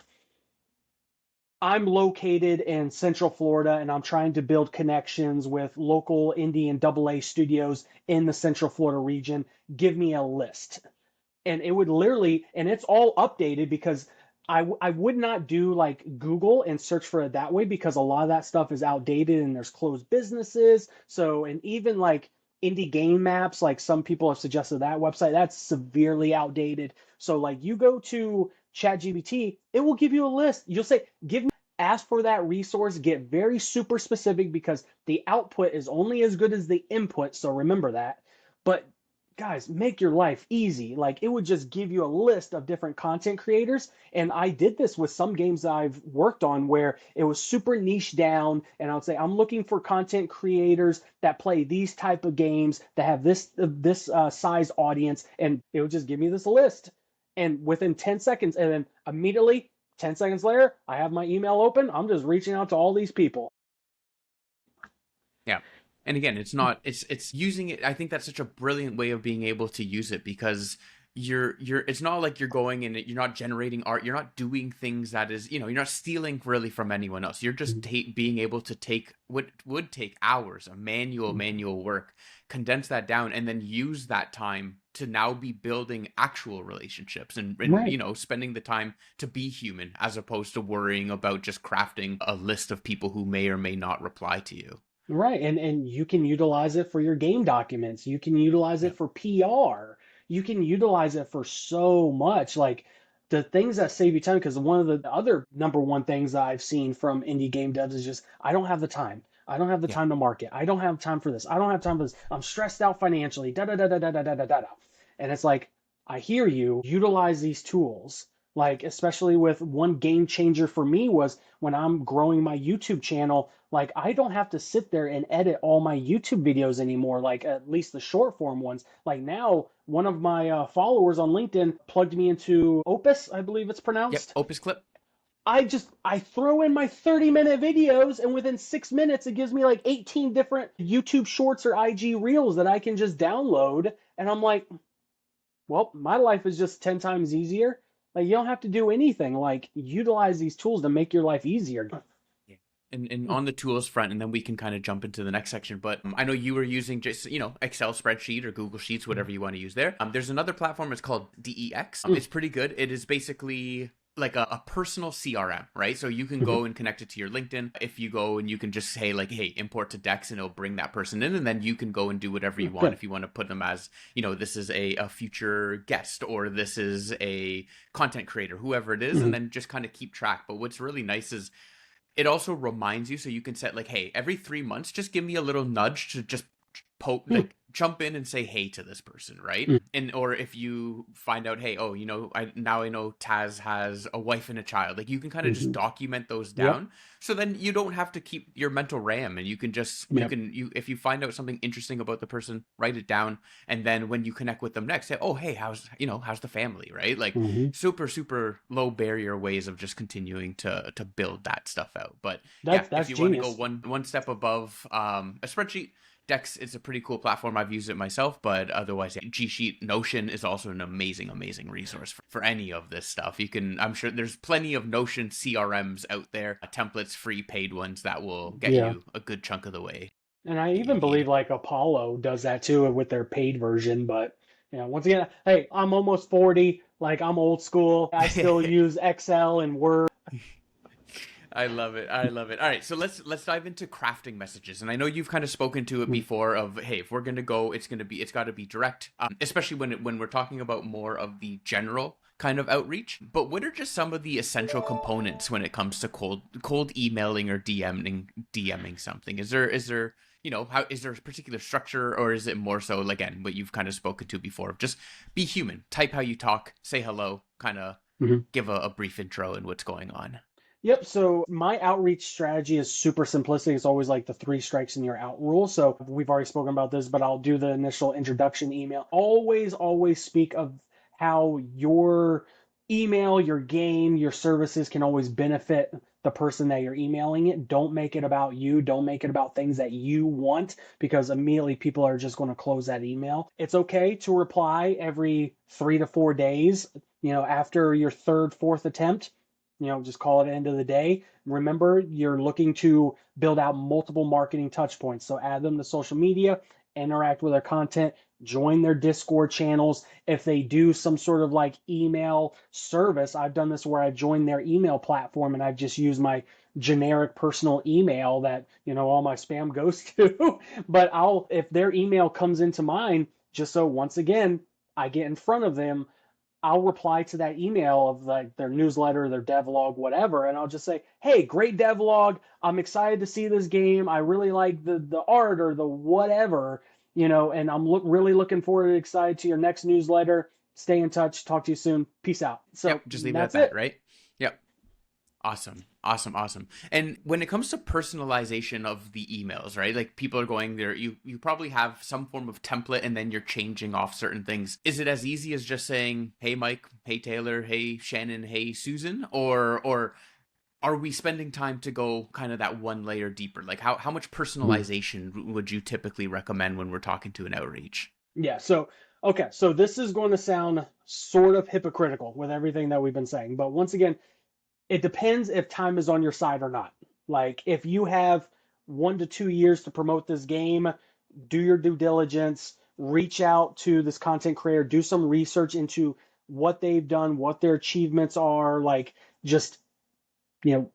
I'm located in Central Florida and I'm trying to build connections with local indie and double A studios in the Central Florida region. Give me a list. And it would literally, and it's all updated because I would not do like Google and search for it that way because a lot of that stuff is outdated and there's closed businesses. So, and even like indie game maps, like some people have suggested that website, that's severely outdated. So, like, you go to ChatGPT, it will give you a list. You'll say, give me, ask for that resource, get very super specific because the output is only as good as the input. So remember that. But guys, make your life easy. Like, it would just give you a list of different content creators. And I did this with some games that I've worked on where it was super niche down. And I would say, I'm looking for content creators that play these type of games that have this size audience. And it would just give me this list. And within 10 seconds, and then immediately 10 seconds later, I have my email open. I'm just reaching out to all these people. Yeah. And again, it's using it. I think that's such a brilliant way of being able to use it because you're it's not like you're going and you're not generating art, you're not doing things that is, you're not stealing really from anyone else. You're just being able to take what would take hours of manual work, condense that down, and then use that time to now be building actual relationships and Right. spending the time to be human as opposed to worrying about just crafting a list of people who may or may not reply to you. Right. And you can utilize it for your game documents. You can utilize Yeah. it for PR. You can utilize it for so much. Like, the things that save you time, because one of the other number one things that I've seen from indie game devs is just, I don't have the time. I don't have the Yeah. time to market. I don't have time for this. I don't have time for this. I'm stressed out financially. Da da da da da da da da da. And it's like, I hear you. Utilize these tools. Like, especially with one game changer for me was when I'm growing my YouTube channel, like, I don't have to sit there and edit all my YouTube videos anymore, like at least the short form ones. Like, now, one of my followers on LinkedIn plugged me into Opus, I believe it's Yep. pronounced. Opus Clip. I throw in my 30-minute videos, and within 6 minutes it gives me like 18 different YouTube shorts or IG reels that I can just download. And I'm like, well, my life is just 10 times easier. Like, you don't have to do anything. Like, utilize these tools to make your life easier. Yeah. And on the tools front, and then we can kind of jump into the next section. But I know you were using just, Excel spreadsheet or Google Sheets, whatever you want to use there. There's another platform, it's called DEX. It's pretty good. It is basically like a personal CRM, right? So you can go and connect it to your LinkedIn. If you go and you can just say like, hey, import to Dex, and it'll bring that person in, and then you can go and do whatever you want. Good. If you want to put them as, this is a future guest, or this is a content creator, whoever it is, and then just kind of keep track. But what's really nice is it also reminds you, so you can set like, hey, every 3 months, just give me a little nudge to just like jump in and say hey to this person, right? And or if you find out, hey, oh, I know Taz has a wife and a child, like you can kind of just document those Yep. down, so then you don't have to keep your mental RAM, and you can just Yep. if you find out something interesting about the person, write it down, and then when you connect with them next, say, oh, hey, how's the family, right? Like, super low barrier ways of just continuing to build that stuff out. But yeah, if That's you want to go genius. one step above a spreadsheet, Dex is a pretty cool platform. I've used it myself, but otherwise, yeah, G Sheet, Notion is also an amazing resource for any of this stuff. I'm sure there's plenty of Notion CRMs out there, templates, free paid ones that will get Yeah. you a good chunk of the way And I that you even believe need. like Apollo does that too with their paid version. But, once again, hey, I'm almost 40. Like, I'm old school. I still use Excel and Word. I love it. I love it. All right, so let's dive into crafting messages. And I know you've kind of spoken to it before of, hey, if we're going to go, it's got to be direct, especially when we're talking about more of the general kind of outreach. But what are just some of the essential components when it comes to cold emailing or DMing something? Is there how is there a particular structure, or is it more so, again, what you've kind of spoken to before of just be human, type how you talk, say hello, kind of Mhm. give a brief intro and what's going on? Yep. So my outreach strategy is super simplistic. It's always like the three strikes and you're out rule. So we've already spoken about this, but I'll do the initial introduction email. Always speak of how your email, your game, your services can always benefit the person that you're emailing it. Don't make it about you. Don't make it about things that you want because immediately people are just going to close that email. It's okay to reply every 3 to 4 days, after your third, fourth attempt. Just call it end of the day. Remember, you're looking to build out multiple marketing touch points. So add them to social media, interact with their content, join their Discord channels. If they do some sort of like email service, I've done this where I joined their email platform and I've just used my generic personal email that, all my spam goes to. But if their email comes into mine, just so once again, I get in front of them, I'll reply to that email of like their newsletter, their devlog, whatever, and I'll just say, "Hey, great devlog! I'm excited to see this game. I really like the art or the whatever, and I'm really looking forward and excited to your next newsletter. Stay in touch. Talk to you soon. Peace out." So Yep, just leave it at that's that, it. right? Yep. Awesome. Awesome. Awesome. And when it comes to personalization of the emails, right? Like people are going there, you probably have some form of template and then you're changing off certain things. Is it as easy as just saying, "Hey Mike, hey Taylor, hey Shannon, hey Susan," or are we spending time to go kind of that one layer deeper? Like how much Mhm. personalization would you typically recommend when we're talking to an outreach? Yeah. So okay. So this is going to sound sort of hypocritical with everything that we've been saying, but once again, it depends if time is on your side or not. Like if you have 1 to 2 years to promote this game, do your due diligence, reach out to this content creator, do some research into what they've done, what their achievements are, like just, you know,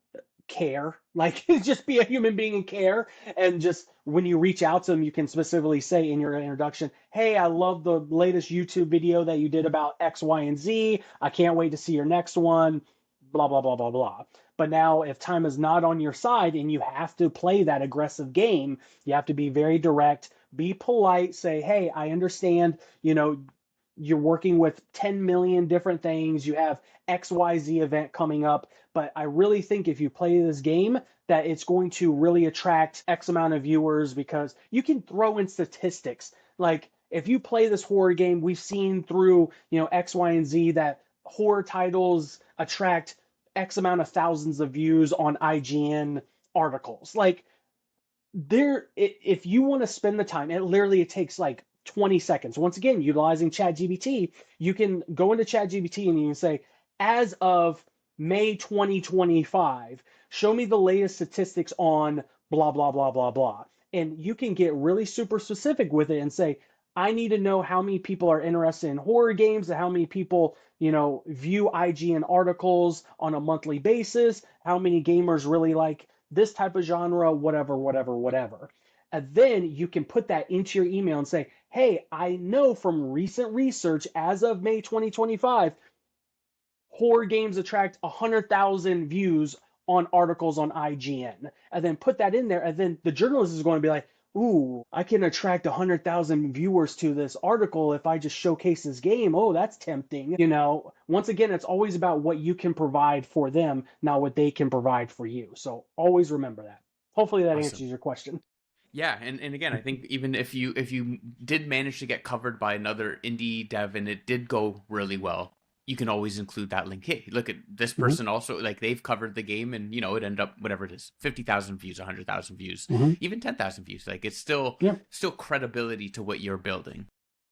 care. Like just be a human being and care. And just when you reach out to them, you can specifically say in your introduction, "Hey, I love the latest YouTube video that you did about X, Y, and Z. I can't wait to see your next one. Blah, blah, blah, blah, blah." But now, if time is not on your side and you have to play that aggressive game, you have to be very direct, be polite, say, "Hey, I understand, you're working with 10 million different things. You have XYZ event coming up, but I really think if you play this game, that it's going to really attract X amount of viewers because you can throw in statistics. Like if you play this horror game, we've seen through, X, Y, and Z that horror titles attract X amount of thousands of views on IGN articles. Like if you want to spend the time, it takes like 20 seconds. Once again, utilizing ChatGPT, you can go into ChatGPT and you can say, "As of May 2025, show me the latest statistics on blah blah blah blah blah." And you can get really super specific with it and say, "I need to know how many people are interested in horror games and how many people, view IGN articles on a monthly basis, how many gamers really like this type of genre, whatever, whatever, whatever." And then you can put that into your email and say, "Hey, I know from recent research as of May 2025, horror games attract 100,000 views on articles on IGN." And then put that in there. And then the journalist is going to be like, "Ooh, I can attract 100,000 viewers to this article if I just showcase this game. Oh, that's tempting." Once again, it's always about what you can provide for them, not what they can provide for you. So always remember that. Hopefully that Awesome. answers your question. Yeah, and again, I think even if you did manage to get covered by another indie dev and it did go really well, you can always include that link. Hey, look at this Hmm. person also, like they've covered the game and it ended up whatever it is, 50,000 views, 100,000 views, Hmm. even 10,000 views. Like it's still credibility to what you're building.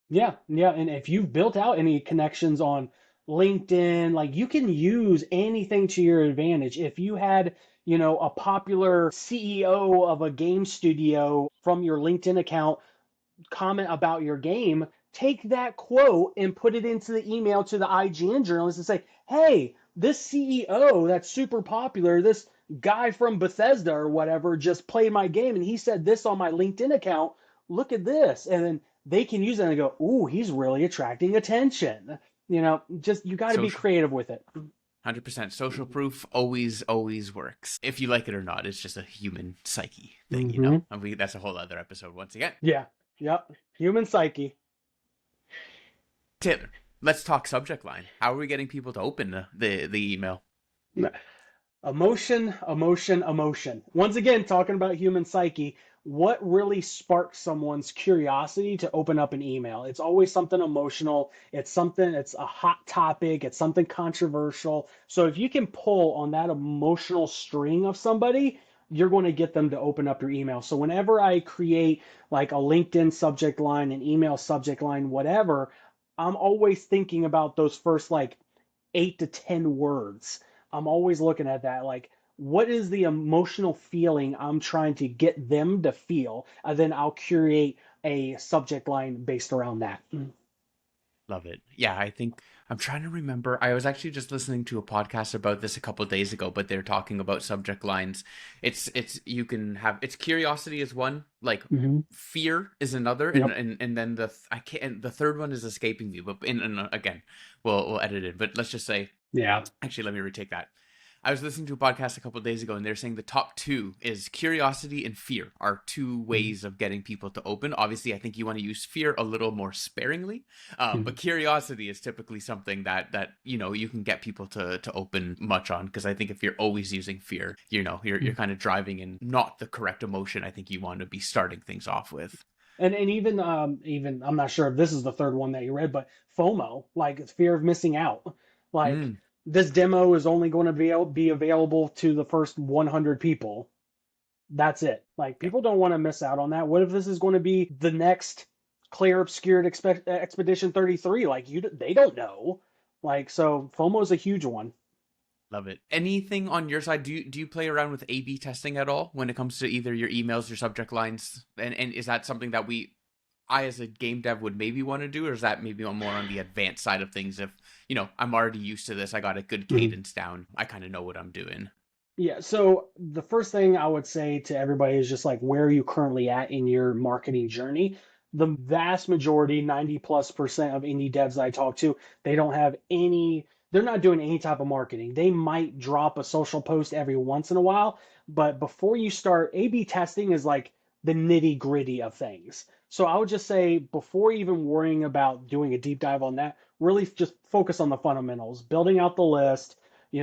Yeah, yeah. And if you've built out any connections on LinkedIn, like you can use anything to your advantage. If you had, a popular CEO of a game studio from your LinkedIn account comment about your game, take that quote and put it into the email to the IGN journalist and say, "Hey, this CEO that's super popular, this guy from Bethesda or whatever, just played my game and he said this on my LinkedIn account. Look at this." And then they can use it and go, "Ooh, he's really attracting attention." Just you got to be Social creative with it. 100% social proof always works. If you like it or not, it's just a human psyche thing, Hmm. And that's a whole other episode once again. Yeah. Yep. Human psyche. Taylor, let's talk subject line. How are we getting people to open the email? Emotion, emotion, emotion. Once again, talking about human psyche, what really sparks someone's curiosity to open up an email? It's always something emotional. It's something, it's a hot topic. It's something controversial. So if you can pull on that emotional string of somebody, you're going to get them to open up your email. So whenever I create like a LinkedIn subject line, an email subject line, whatever, I'm always thinking about those first like 8 to 10 words. I'm always looking at that like, what is the emotional feeling I'm trying to get them to feel? And then I'll curate a subject line based around that. Love it. Yeah, I think I'm trying to remember. I was actually just listening to a podcast about this a couple of days ago, but they're talking about subject lines. It's you can have it's curiosity is one, like Mm-hmm. fear is another, and Yep. and then I can't. And the third one is escaping me. But again, we'll edit it. But let's just say Yeah. actually, let me retake that. I was listening to a podcast a couple of days ago, and they're saying the top two is curiosity and fear are two ways of getting people to open. Obviously, I think you want to use fear a little more sparingly, Mm-hmm. but curiosity is typically something that you can get people to open much on. Because I think if you're always using fear, you're kind of driving in not the correct emotion. I think you want to be starting things off with. And even I'm not sure if this is the third one that you read, but FOMO, like it's fear of missing out. Like Mm, this demo is only going to be available to the first 100 people. That's it. Like yeah. people don't want to miss out on that. What if this is going to be the next Clear Obscured Expedition 33? Like they don't know. Like so, FOMO is a huge one. Love it. Anything on your side? Do you play around with A/B testing at all when it comes to either your emails, your subject lines? And is that something that I as a game dev would maybe want to do, or is that maybe more on the advanced side of things? If I'm already used to this, I got a good Mhm. cadence down. I kind of know what I'm doing. Yeah, so the first thing I would say to everybody is just like, where are you currently at in your marketing journey? The vast majority, 90 plus percent of indie devs I talk to, they don't have any, they're not doing any type of marketing. They might drop a social post every once in a while, but before you start, A/B testing is like the nitty gritty of things. So I would just say, before even worrying about doing a deep dive on that, really just focus on the fundamentals, building out the list,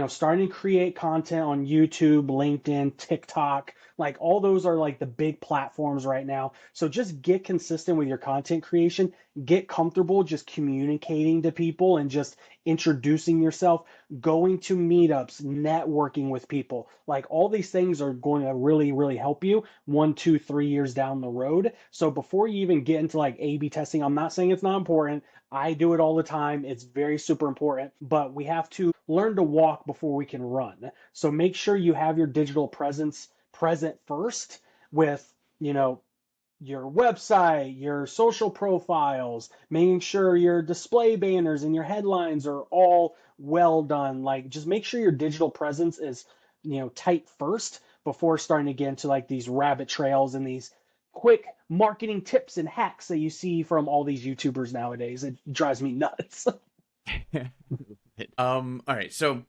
starting to create content on YouTube, LinkedIn, TikTok. Like all those are like the big platforms right now. So just get consistent with your content creation, get comfortable just communicating to people and just introducing yourself, going to meetups, networking with people. Like all these things are going to really, really help you 1, 2, 3 years down the road. So before you even get into like A/B testing, I'm not saying it's not important. I do it all the time. It's very super important, but we have to learn to walk before we can run. So make sure you have your digital presence present first with, you know, your website, your social profiles, making sure your display banners and your headlines are all well done. Like just make sure your digital presence is, tight first before starting to get into like these rabbit trails and these quick marketing tips and hacks that you see from all these YouTubers nowadays. It drives me nuts. All right. So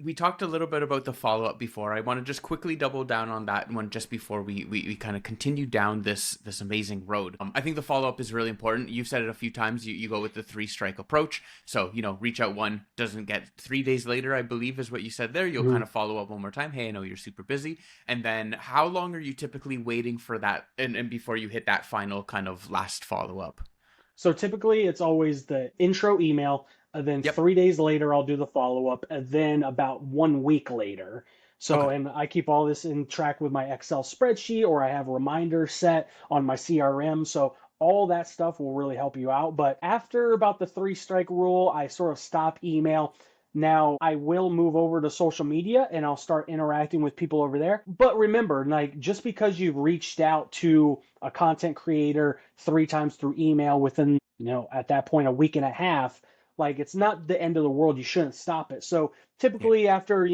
we talked a little bit about the follow up before. I want to just quickly double down on that one just before we kind of continue down this amazing road. I think the follow up is really important. You've said it a few times. You go with the 3 strike approach. So reach out one, doesn't get 3 days later, I believe is what you said there. You'll kind of follow up one more time. Hey, I know you're super busy. And then how long are you typically waiting for that and before you hit that final kind of last follow up? So typically it's always the intro email, and then Yep. 3 days later I'll do the follow up, and then about 1 week later. So, Okay. and I keep all this in track with my Excel spreadsheet, or I have reminders set on my CRM. So all that stuff will really help you out. But after about the 3 strike rule, I sort of stop email. Now I will move over to social media and I'll start interacting with people over there. But remember, like just because you've reached out to a content creator 3 times through email within, at that point, a week and a half, like it's not the end of the world. You shouldn't stop it. So Yeah. typically after,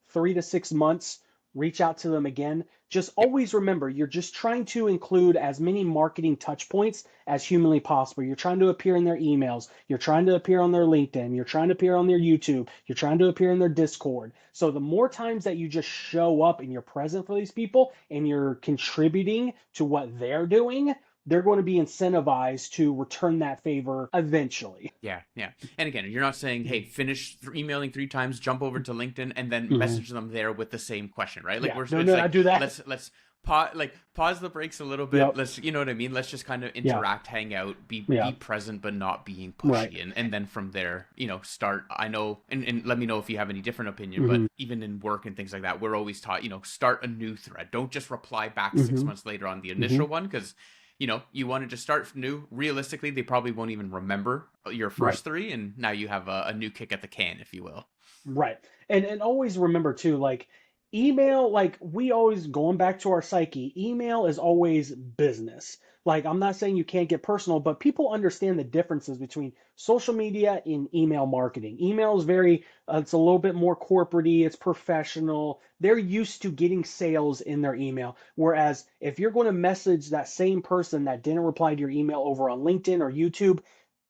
3 to 6 months, reach out to them again. Just Yep. always remember, you're just trying to include as many marketing touch points as humanly possible. You're trying to appear in their emails. You're trying to appear on their LinkedIn. You're trying to appear on their YouTube. You're trying to appear in their Discord. So the more times that you just show up and you're present for these people and you're contributing to what they're doing, they're going to be incentivized to return that favor eventually. Yeah, yeah. And again, you're not saying, hey, finish emailing 3 times, jump over to LinkedIn, and then Mm-hmm. message them there with the same question, right? Like Yeah, we're, no, it's no, I like do that. let's pause the brakes a little bit. Yep. Let's, you know what I mean? Let's just kind of Yeah. interact, hang out, be Yeah. present, but not being Right. pushy, and then from there, start. I know, and let me know if you have any different opinion. But Mm-hmm. even in work and things like that, we're always taught, start a new thread. Don't just reply back six Mm-hmm. months later on the Mm-hmm. initial one, because you want to just start new. Realistically, they probably won't even remember your Right. first three, and now you have a new kick at the can, if you will. Right. And always remember too, like email, like we always going back to our psyche, email is always business. Like I'm not saying you can't get personal, but people understand the differences between social media and email marketing. Email is very it's a little bit more corporate-y, it's professional. They're used to getting sales in their email. Whereas if you're going to message that same person that didn't reply to your email over on LinkedIn or YouTube,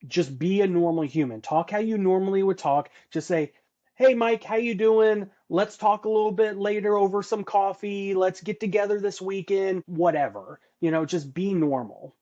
just be a normal human. Talk how you normally would talk. Just say, "Hey Mike, how you doing? Let's talk a little bit later over some coffee. Let's get together this weekend." Whatever. Just be normal.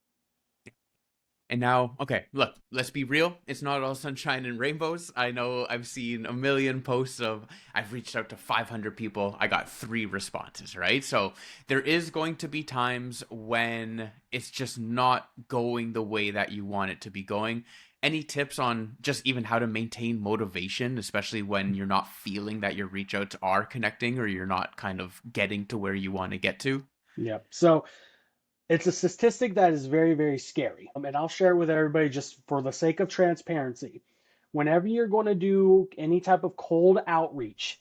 And now, okay, look, let's be real. It's not all sunshine and rainbows. I know I've seen a million posts of I've reached out to 500 people. I got 3 responses, right? So there is going to be times when it's just not going the way that you want it to be going. Any tips on just even how to maintain motivation, especially when you're not feeling that your reach outs are connecting or you're not kind of getting to where you want to get to? Yeah. So it's a statistic that is very, very scary. And I'll share it with everybody just for the sake of transparency. Whenever you're going to do any type of cold outreach,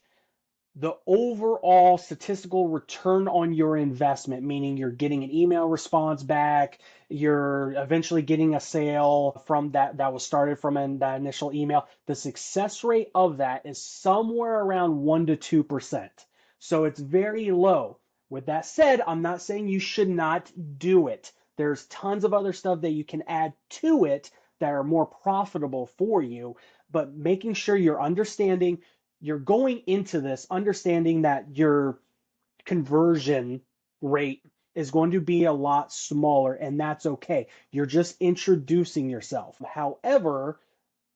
the overall statistical return on your investment, meaning you're getting an email response back, you're eventually getting a sale from that was started from that initial email, the success rate of that is somewhere around 1 to 2%. So it's very low. With that said, I'm not saying you should not do it. There's tons of other stuff that you can add to it that are more profitable for you, but making sure you're going into this understanding that your conversion rate is going to be a lot smaller, and that's okay. You're just introducing yourself. However,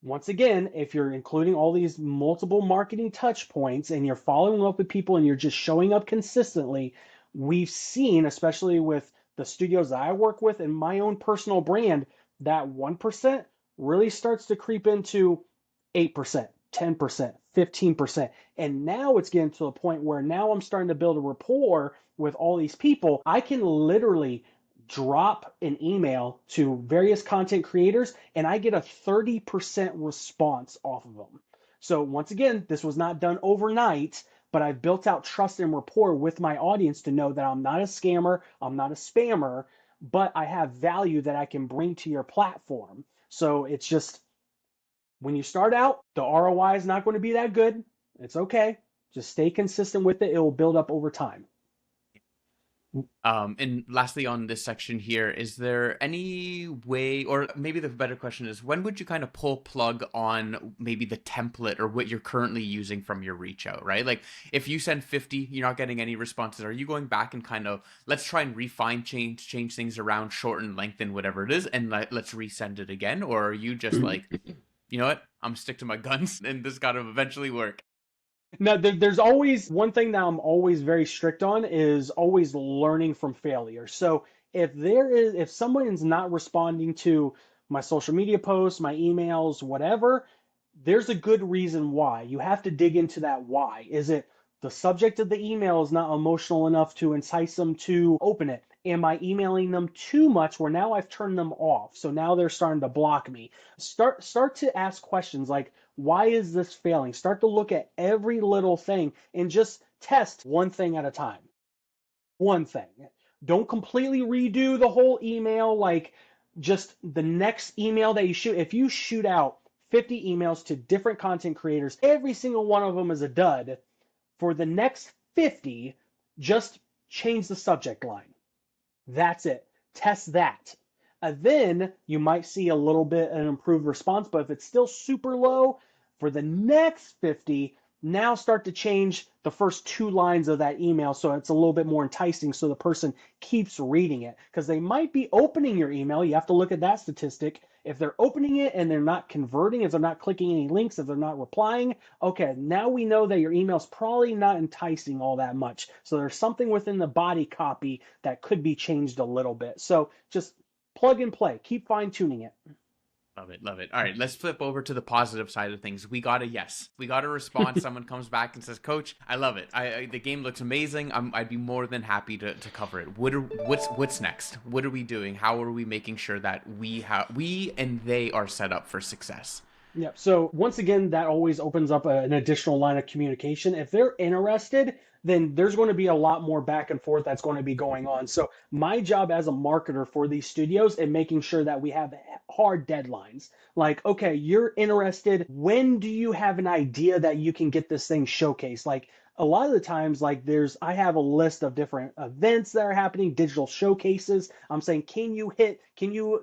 once again, if you're including all these multiple marketing touch points and you're following up with people and you're just showing up consistently, we've seen, especially with the studios that I work with and my own personal brand, that 1% really starts to creep into 8%, 10%, 15%. And now it's getting to the point where now I'm starting to build a rapport with all these people. I can literally drop an email to various content creators and I get a 30% response off of them. So once again, this was not done overnight, but I've built out trust and rapport with my audience to know that I'm not a scammer, I'm not a spammer, but I have value that I can bring to your platform. So it's just when you start out, the ROI is not going to be that good. It's okay. Just stay consistent with it. It will build up over time. And lastly, on this section here, is there any way, or maybe the better question is, when would you kind of pull plug on maybe the template or what you're currently using from your reach out, right? Like if you send 50, you're not getting any responses. Are you going back and kind of, let's try and refine, change things around, shorten, lengthen, whatever it is, and let's resend it again? Or are you just like, you know what? I'm stick to my guns and this got to eventually work. Now, there's always one thing that I'm always very strict on is always learning from failure. So if someone's not responding to my social media posts, my emails, whatever, there's a good reason why. You have to dig into that why. Is it the subject of the email is not emotional enough to entice them to open it? Am I emailing them too much where now I've turned them off? So now they're starting to block me. Start to ask questions like, why is this failing? Start to look at every little thing and just test one thing at a time. One thing. Don't completely redo the whole email. Like just the next email that you shoot. If you shoot out 50 emails to different content creators, every single one of them is a dud. For the next 50, just change the subject line. That's it. Test that. And then you might see a little bit an improved response, but if it's still super low, for the next 50, Now start to change the first two lines of that email so it's a little bit more enticing so the person keeps reading it. Because they might be opening your email. You have to look at that statistic. If they're opening it and they're not converting, if they're not clicking any links, if they're not replying, okay, now we know that your email's probably not enticing all that much. So there's something within the body copy that could be changed a little bit. So just plug and play, keep fine tuning it. Love it, love it. All right, let's flip over to the positive side of things. We got a yes. We got a response. Someone comes back and says, "Coach, I love it. The game looks amazing. I'd be more than happy to cover it. What's next? What are we doing? How are we making sure that we and they are set up for success?" Yeah. So once again, that always opens up an additional line of communication. If they're interested, then there's going to be a lot more back and forth that's going to be going on. So my job as a marketer for these studios is making sure that we have hard deadlines. Like, okay, you're interested. When do you have an idea that you can get this thing showcased? Like a lot of the times, like I have a list of different events that are happening, digital showcases. I'm saying, can you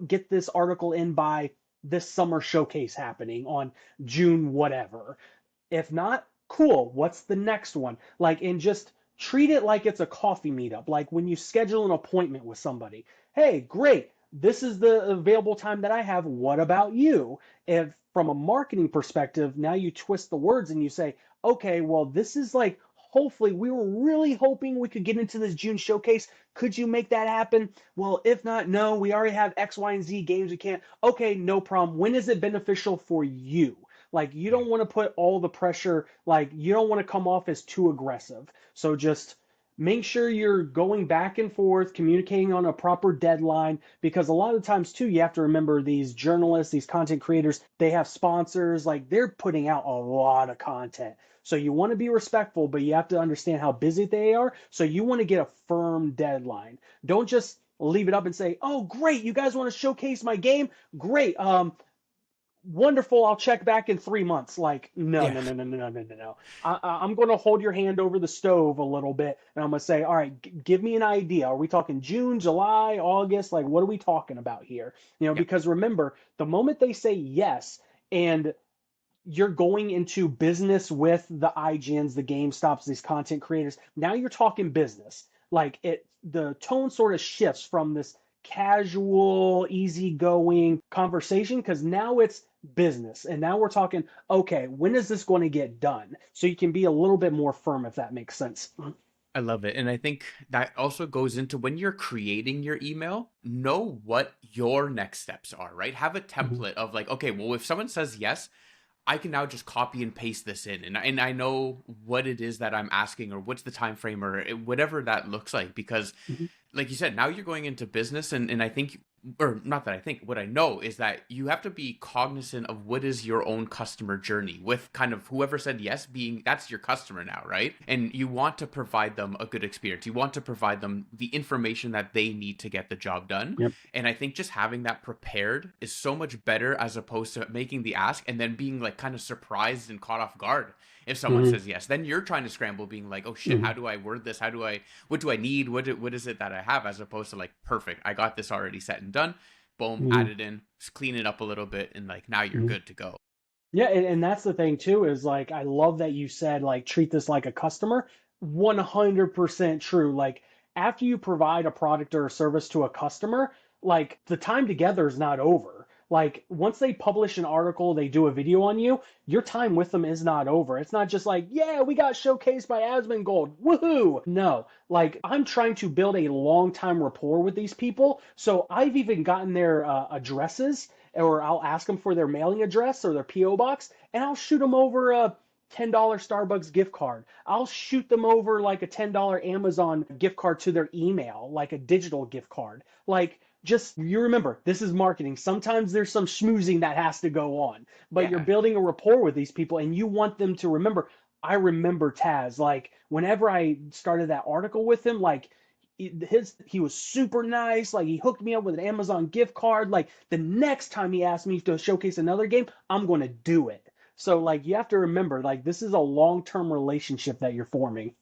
get this article in by this summer showcase happening on June whatever. If not, cool. What's the next one? Like, and just treat it like it's a coffee meetup. Like when you schedule an appointment with somebody. Hey, great. This is the available time that I have. What about you? If from a marketing perspective, now you twist the words and you say, okay, well, this is like, hopefully, we were really hoping we could get into this June showcase. Could you make that happen? Well, if not, no, we already have X, Y, and Z games we can't. Okay, no problem. When is it beneficial for you? Like, you don't want to put all the pressure, like, you don't want to come off as too aggressive. So just make sure you're going back and forth, communicating on a proper deadline, because a lot of times, too, you have to remember these journalists, these content creators, they have sponsors, like, they're putting out a lot of content. So you want to be respectful, but you have to understand how busy they are. So you want to get a firm deadline. Don't just leave it up and say, "Oh, great, you guys want to showcase my game? Great. Wonderful. I'll check back in 3 months." Like, no, Yeah. no, no, no, no, no, no, no, no. I'm going to hold your hand over the stove a little bit, and I'm going to say, all right, give me an idea. Are we talking June, July, August? Like, what are we talking about here? Yeah. Because remember, the moment they say yes, and you're going into business with the IGNs, the GameStops, these content creators. Now you're talking business. Like the tone sort of shifts from this casual, easygoing conversation because now it's business. And now we're talking, okay, when is this going to get done? So you can be a little bit more firm if that makes sense. I love it. And I think that also goes into when you're creating your email, know what your next steps are, right? Have a Mhm. template of like, okay, well, if someone says yes, I can now just copy and paste this in, and I know what it is that I'm asking, or what's the time frame, or whatever that looks like. Because, Mhm. like you said, now you're going into business, and I think, or not that I think, what I know is that you have to be cognizant of what is your own customer journey, with kind of whoever said yes being that's your customer now, right? And you want to provide them a good experience. You want to provide them the information that they need to get the job done. Yep. And I think just having that prepared is so much better as opposed to making the ask and then being like kind of surprised and caught off guard if someone Mhm. says yes. Then you're trying to scramble, being like, oh shit, how Mhm. do I word this? What do I need? What is it that I have? As opposed to like, perfect, I got this already set and done. Boom, add Mhm. it in, just clean it up a little bit, and like now you're Mhm. good to go. Yeah, and that's the thing too, is like I love that you said like treat this like a customer. 100% true. Like after you provide a product or a service to a customer, like the time together is not over. Like once they publish an article, they do a video on you, your time with them is not over. It's not just like, yeah, we got showcased by Asmongold. Woohoo! No, like I'm trying to build a long time rapport with these people. So I've even gotten their addresses, or I'll ask them for their mailing address or their PO box, and I'll shoot them over a $10 Starbucks gift card. I'll shoot them over like a $10 Amazon gift card to their email, like a digital gift card. Like, just you remember, this is marketing. Sometimes there's some schmoozing that has to go on, but you're Yeah. building a rapport with these people and you want them to remember. I remember Taz, like, whenever I started that article with him, like, he was super nice. Like he hooked me up with an Amazon gift card. Like the next time he asked me to showcase another game, I'm going to do it. So like you have to remember, like this is a long term relationship that you're forming.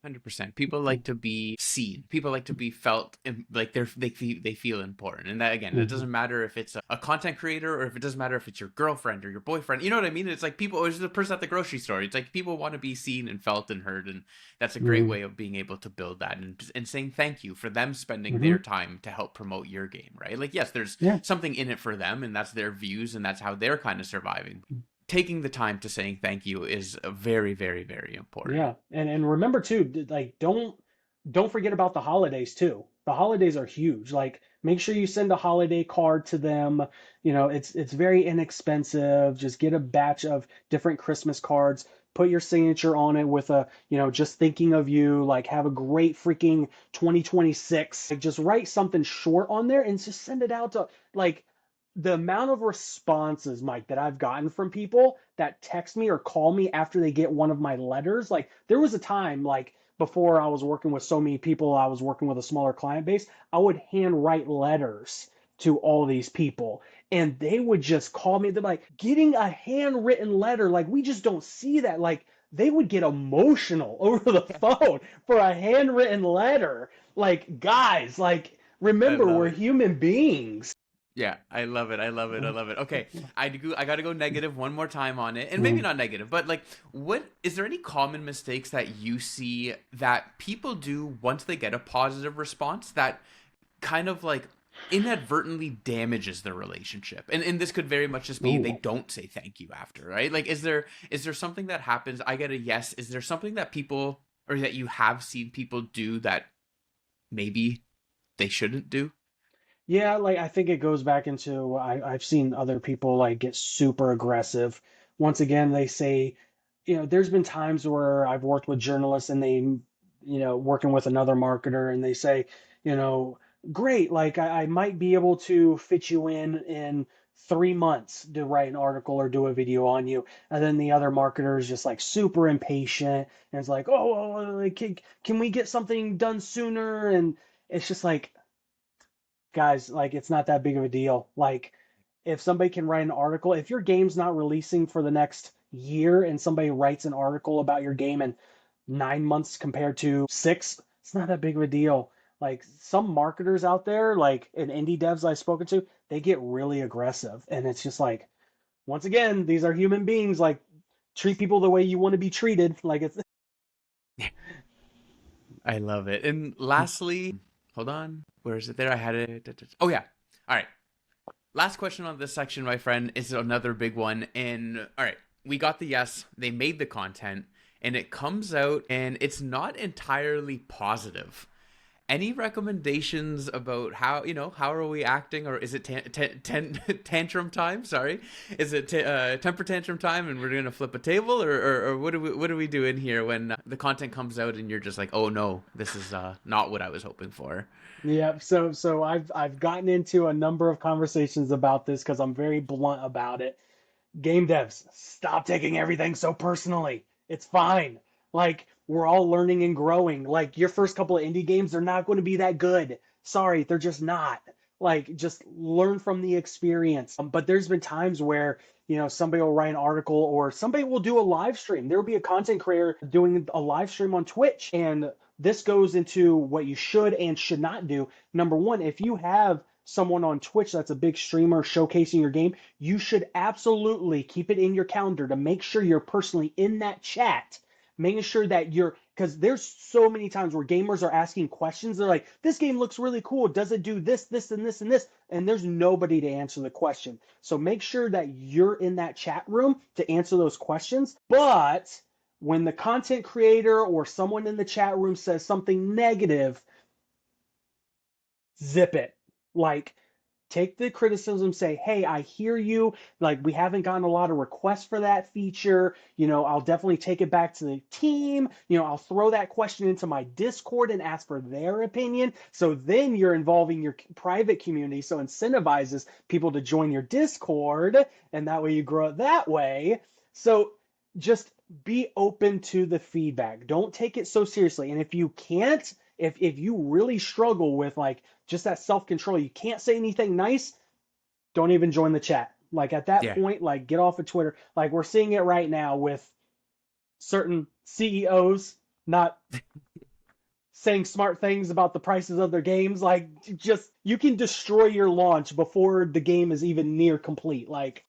100%. People like to be seen. People like to be felt like they feel important. And that, again, it Mm-hmm. doesn't matter if it's a content creator or if it doesn't matter if it's your girlfriend or your boyfriend. You know what I mean? It's like people, or it's the person at the grocery store. It's like people want to be seen and felt and heard, and that's a great Mm-hmm. way of being able to build that, and saying thank you for them spending Mm-hmm. their time to help promote your game, right? Like, yes, there's Yeah. something in it for them, and that's their views, and that's how they're kind of surviving. Taking the time to saying thank you is a very, very, very important. Yeah, and remember too, like don't forget about the holidays too. The holidays are huge. Like make sure you send a holiday card to them. You know, it's very inexpensive. Just get a batch of different Christmas cards. Put your signature on it with a, just thinking of you. Like have a great freaking 2026. Like just write something short on there and just send it out to like the amount of responses, Mike, that I've gotten from people that text me or call me after they get one of my letters. Like there was a time like before I was working with so many people, I was working with a smaller client base, I would hand write letters to all these people and they would just call me. They're like, getting a handwritten letter, like we just don't see that. Like they would get emotional over the phone for a handwritten letter. Like, guys, like I remember, love we're it. human beings. Yeah, I love it. I love it. I love it. Okay, I got to go negative one more time on it, and maybe Mm. not negative, but like, what is there any common mistakes that you see that people do once they get a positive response that kind of like inadvertently damages the relationship? And this could very much just be they Ooh. don't say thank you after, right? Like, is there something that happens? I get a yes. Is there something that people or that you have seen people do that maybe they shouldn't do? Yeah, like I think it goes back into I've seen other people like get super aggressive. Once again, they say, there's been times where I've worked with journalists and working with another marketer and they say, you know, great, like I might be able to fit you in 3 months to write an article or do a video on you. And then the other marketer is just like super impatient and it's like, oh, like, can we get something done sooner? And it's just like, guys, like it's not that big of a deal. Like if somebody can write an article, if your game's not releasing for the next year and somebody writes an article about your game in 9 months compared to 6, it's not that big of a deal. Like some marketers out there, like in indie devs I've spoken to, they get really aggressive. And it's just like, once again, these are human beings. Like treat people the way you want to be treated. Like it's I love it. And lastly, hold on. Where is it there? I had it. Oh, yeah. All right. Last question on this section, my friend, is another big one. And all right, we got the yes. They made the content, and it comes out, and it's not entirely positive. Any recommendations about how are we acting, or is it tantrum time? Sorry, is it temper tantrum time, and we're gonna flip a table, or what do we do in here when the content comes out and you're just like, oh no, this is not what I was hoping for. Yeah, so I've gotten into a number of conversations about this because I'm very blunt about it. Game devs, stop taking everything so personally. It's fine. Like, we're all learning and growing. Like, your first couple of indie games, they're not going to be that good. Sorry, they're just not. Like, just learn from the experience. But there's been times where, somebody will write an article or somebody will do a live stream. There will be a content creator doing a live stream on Twitch. And this goes into what you should and should not do. Number one, if you have someone on Twitch that's a big streamer showcasing your game, you should absolutely keep it in your calendar to make sure you're personally in that chat, making sure that because there's so many times where gamers are asking questions. They're like, this game looks really cool. Does it do this, this, and this, and this? And there's nobody to answer the question. So make sure that you're in that chat room to answer those questions. But when the content creator or someone in the chat room says something negative, zip it. Like, take the criticism, say, hey, I hear you. Like, we haven't gotten a lot of requests for that feature. I'll definitely take it back to the team. I'll throw that question into my Discord and ask for their opinion. So then you're involving your private community. So incentivizes people to join your Discord. And that way you grow it that way. So just be open to the feedback. Don't take it so seriously. And if you can't, if you really struggle with like just that self-control, you can't say anything nice, don't even join the chat. Like at that Yeah. point, like get off of Twitter. Like we're seeing it right now with certain CEOs. not saying smart things about the prices of their games. Like, just you can destroy your launch before the game is even near complete. Like,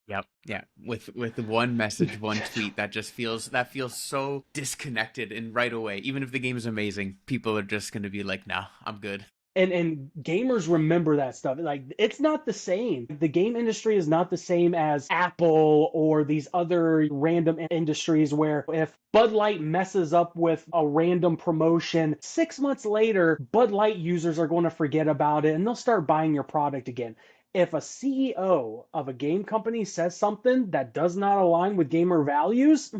Yep. Yeah. With one message, one tweet that feels so disconnected, and right away, even if the game is amazing, people are just gonna be like, nah, I'm good. and gamers remember that stuff. Like, it's not the same. The game industry is not the same as Apple or these other random industries where if Bud Light messes up with a random promotion, 6 months later Bud Light users are going to forget about it and they'll start buying your product again. If a CEO of a game company says something that does not align with gamer values,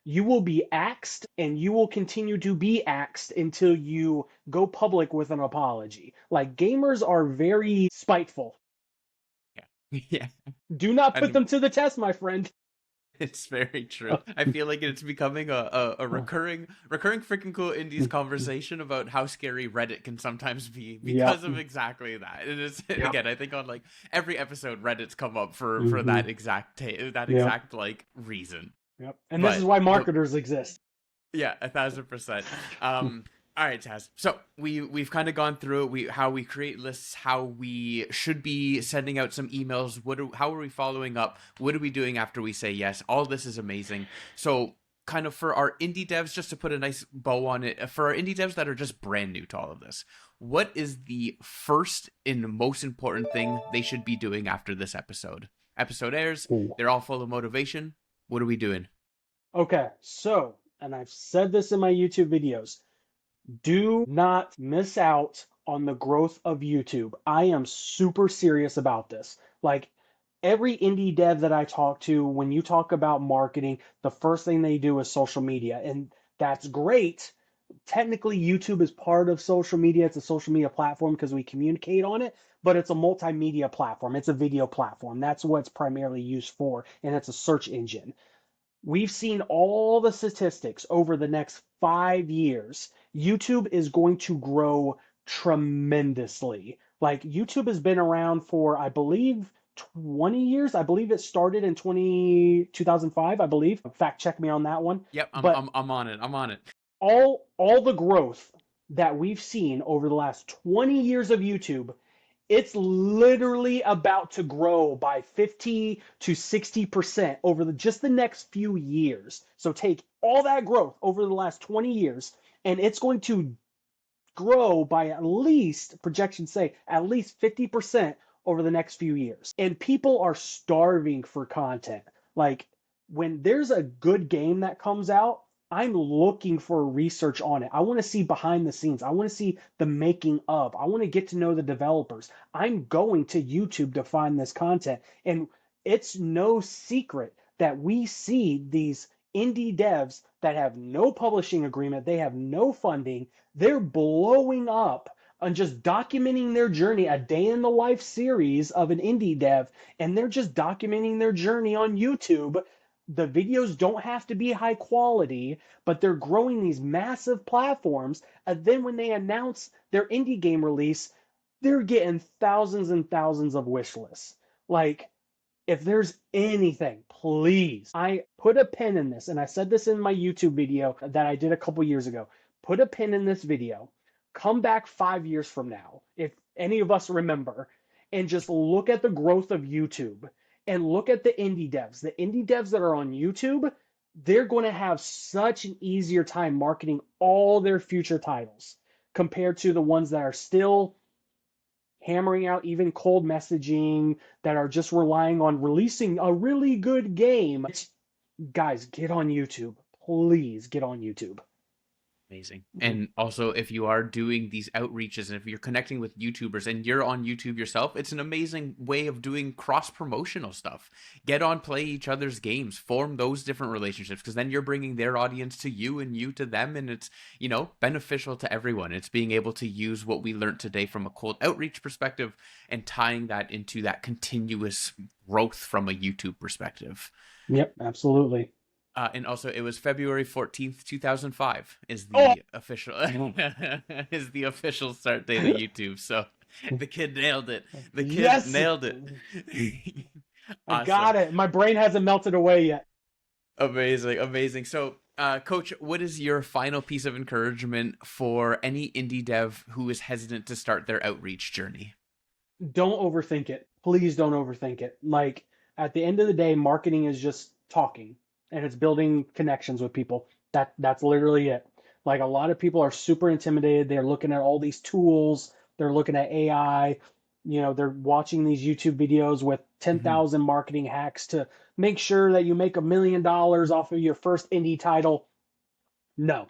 you will be axed and you will continue to be axed until you go public with an apology. Like, gamers are very spiteful. Yeah. Yeah. Do not put And them to the test, my friend. it's very true. I feel like it's becoming a recurring freaking cool indies conversation about how scary Reddit can sometimes be Yep. because of exactly that. It is Yep. again, I think on like every episode Reddit's come up for Hmm. that exact that Yep. exact like reason. Yep. And this is But why the marketers exist. Yeah, 1,000%. All right, Taz. So we've kind of gone through it. How we create lists, how we should be sending out some emails. How are we following up? What are we doing after we say yes? All this is amazing. So kind of for our indie devs, just to put a nice bow on it, for our indie devs that are just brand new to all of this, what is the first and most important thing they should be doing after this episode? Episode airs. Ooh. They're all full of motivation. What are we doing? Okay, so, and I've said this in my YouTube videos, do not miss out on the growth of YouTube. I am super serious about this. Like, every indie dev that I talk to, when you talk about marketing, the first thing they do is social media. And that's great. Technically, YouTube is part of social media. It's a social media platform because we communicate on it, but it's a multimedia platform. It's a video platform. That's what it's primarily used for. And it's a search engine. We've seen all the statistics over the next 5 years. YouTube is going to grow tremendously. Like, YouTube has been around for, I believe, 20 years. I believe it started in 2005, I believe. Fact check me on that one. Yep, But I'm on it. I'm on it. all the growth that we've seen over the last 20 years of YouTube, it's literally about to grow by 50 to 60% over just the next few years. So take all that growth over the last 20 years, and it's going to grow by at least, projections say, at least 50% over the next few years. And people are starving for content. Like, when there's a good game that comes out, I'm looking for research on it. I want to see behind the scenes. I want to see the making of. I want to get to know the developers. I'm going to YouTube to find this content. And it's no secret that we see these indie devs that have no publishing agreement, they have no funding, they're blowing up on just documenting their journey, a day in the life series of an indie dev, and they're just documenting their journey on YouTube. The videos don't have to be high quality, but they're growing these massive platforms. And then when they announce their indie game release, they're getting thousands and thousands of wish lists. Like, if there's anything, please, I put a pin in this, and I said this in my YouTube video that I did a couple years ago. Put a pin in this video, come back 5 years from now, if any of us remember, and just look at the growth of YouTube and look at the indie devs. The indie devs that are on YouTube, they're going to have such an easier time marketing all their future titles compared to the ones that are still hammering out even cold messaging, that are just relying on releasing a really good game. Guys, get on YouTube. Please get on YouTube. Amazing. And also, if you are doing these outreaches and if you're connecting with YouTubers and you're on YouTube yourself, it's an amazing way of doing cross promotional stuff. Get on, play each other's games, form those different relationships, because then you're bringing their audience to you and you to them. And it's, beneficial to everyone. It's being able to use what we learned today from a cold outreach perspective and tying that into that continuous growth from a YouTube perspective. Yep, absolutely. And also, it was February 14th, 2005 is Oh, the official is the official start date of YouTube. So the kid nailed it. The kid yes, nailed it. I Awesome. got it. My brain hasn't melted away yet. Amazing, amazing. So Coach, what is your final piece of encouragement for any indie dev who is hesitant to start their outreach journey? Don't overthink it. Please don't overthink it. Like at the end of the day, marketing is just talking and it's building connections with people. That's literally it. Like a lot of people are super intimidated. They're looking at all these tools, they're looking at AI, they're watching these YouTube videos with Mhm. 10,000 marketing hacks to make sure that you make $1 million off of your first indie title. No,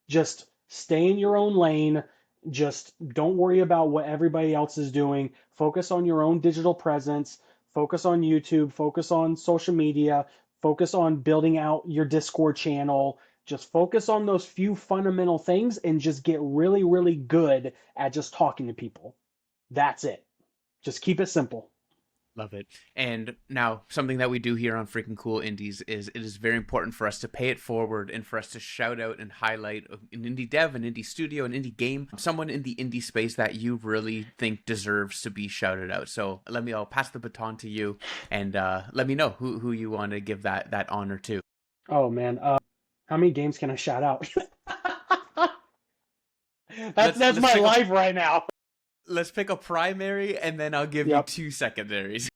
just stay in your own lane. Just don't worry about what everybody else is doing. Focus on your own digital presence. Focus on YouTube. Focus on social media. Focus on building out your Discord channel. Just focus on those few fundamental things and just get really, really good at just talking to people. That's it. Just keep it simple. Love it. And now, something that we do here on Freaking Cool Indies is it is very important for us to pay it forward and for us to shout out and highlight an indie dev, an indie studio, an indie game, someone in the indie space that you really think deserves to be shouted out. So I'll pass the baton to you and let me know who you want to give that honor to. Oh man, how many games can I shout out? that's Let's that's let's my pick a life right now. let's pick a primary and then I'll give you Yep. two secondaries.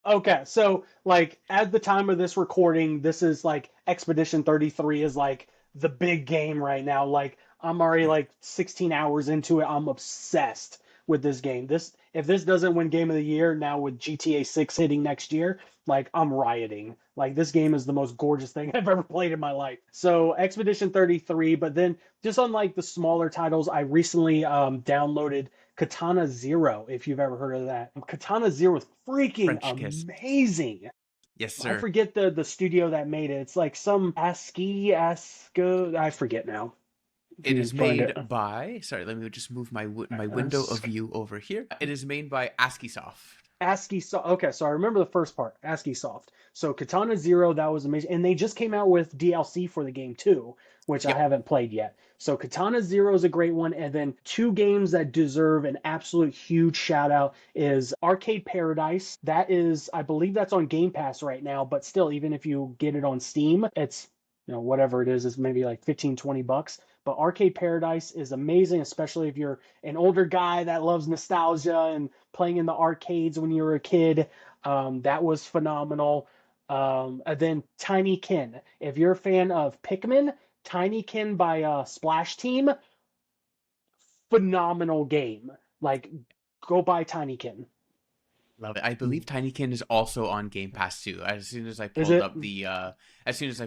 Okay, so like at the time of this recording, this is like Expedition 33 is like the big game right now. Like I'm already like 16 hours into it. I'm obsessed with this game. This if this doesn't win game of the year now with GTA 6 hitting next year, like I'm rioting. Like this game is the most gorgeous thing I've ever played in my life. So Expedition 33, but then just unlike the smaller titles, I recently downloaded Katana Zero, if you've ever heard of that. Katana Zero is freaking French kiss. amazing. Yes, I sir. forget the studio that made it. It's like some ASCII, I forget now. If It you is can find made it. by. Sorry, let me just move my window of Ask, view over here. It is made by ASCII Soft. ASCII Soft. Okay, so I remember the first part, ASCII Soft. So Katana Zero, that was amazing. And they just came out with DLC for the game too, which I Yep. haven't played yet. So Katana Zero is a great one. And then two games that deserve an absolute huge shout out is Arcade Paradise. That is, I believe that's on Game Pass right now, but still, even if you get it on Steam, it's whatever it is, it's maybe like 15, $20. But Arcade Paradise is amazing, especially if you're an older guy that loves nostalgia and playing in the arcades when you were a kid. That was phenomenal. And then Tinykin. If you're a fan of Pikmin, Tinykin by Splash Team, phenomenal game. Like, go buy Tinykin. Love it. I believe Tinykin is also on Game Pass too. Is it? As soon as I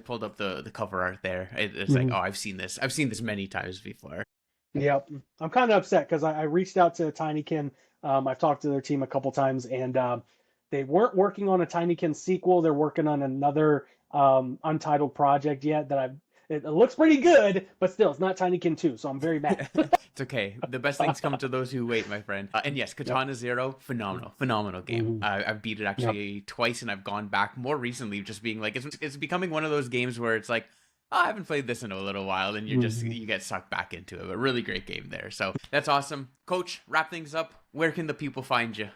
pulled up the cover art there, it's like, Mhm. oh, I've seen this. I've seen this many times before. Yep. I'm kind of upset because I reached out to Tinykin. I've talked to their team a couple times, and they weren't working on a Tinykin sequel. They're working on another untitled project yet that it looks pretty good, but still, it's not Tinykin 2, so I'm very mad. It's okay. The best things come to those who wait, my friend. And yes, Yep. Katana Zero, phenomenal game. Mhm. I've beat it Yep. actually twice, and I've gone back more recently, just being like, it's becoming one of those games where it's like, oh, I haven't played this in a little while, and Mhm. you get sucked back into it. But really great game there. So that's awesome, Coach. Wrap things up. Where can the people find you?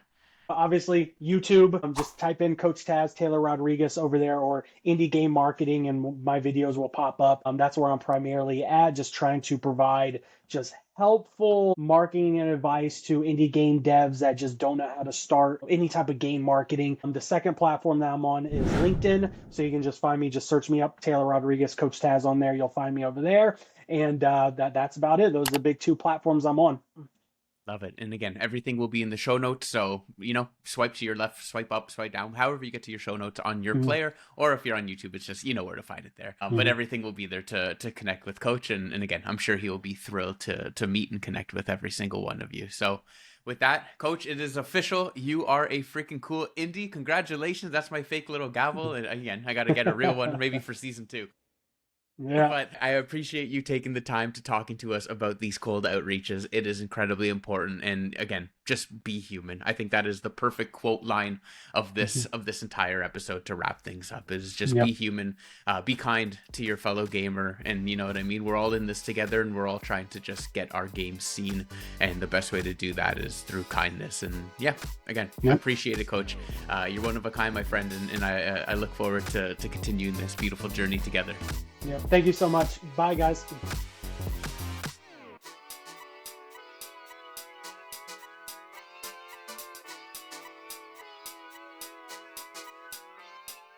Obviously, YouTube. Just type in Coach Taz Taylor Rodriguez over there, or Indie Game Marketing, and my videos will pop up. That's where I'm primarily at, just trying to provide just helpful marketing and advice to indie game devs that just don't know how to start any type of game marketing. The second platform that I'm on is LinkedIn, so you can just find me. Just search me up, Taylor Rodriguez, Coach Taz on there. You'll find me over there, and that's about it. Those are the big two platforms I'm on. Love it. And again, everything will be in the show notes. So, swipe to your left, swipe up, swipe down, however you get to your show notes on your Mhm. player. Or if you're on YouTube, it's just, you know where to find it there. But Mhm. everything will be there to connect with Coach. And again, I'm sure he will be thrilled to meet and connect with every single one of you. So, with that, Coach, it is official. You are a freaking cool indie. Congratulations. That's my fake little gavel. And again, I got to get a real one, maybe for season 2. Yeah. But I appreciate you taking the time to talking to us about these cold outreaches. It is incredibly important. And again, just be human. I think that is the perfect quote line of this entire episode to wrap things up, is just be human, be kind to your fellow gamer. And you know what I mean? We're all in this together, and we're all trying to just get our game seen. And the best way to do that is through kindness. And again, I appreciate it, Coach. You're one of a kind, my friend. And I look forward to continuing this beautiful journey together. Yeah. Thank you so much. Bye, guys.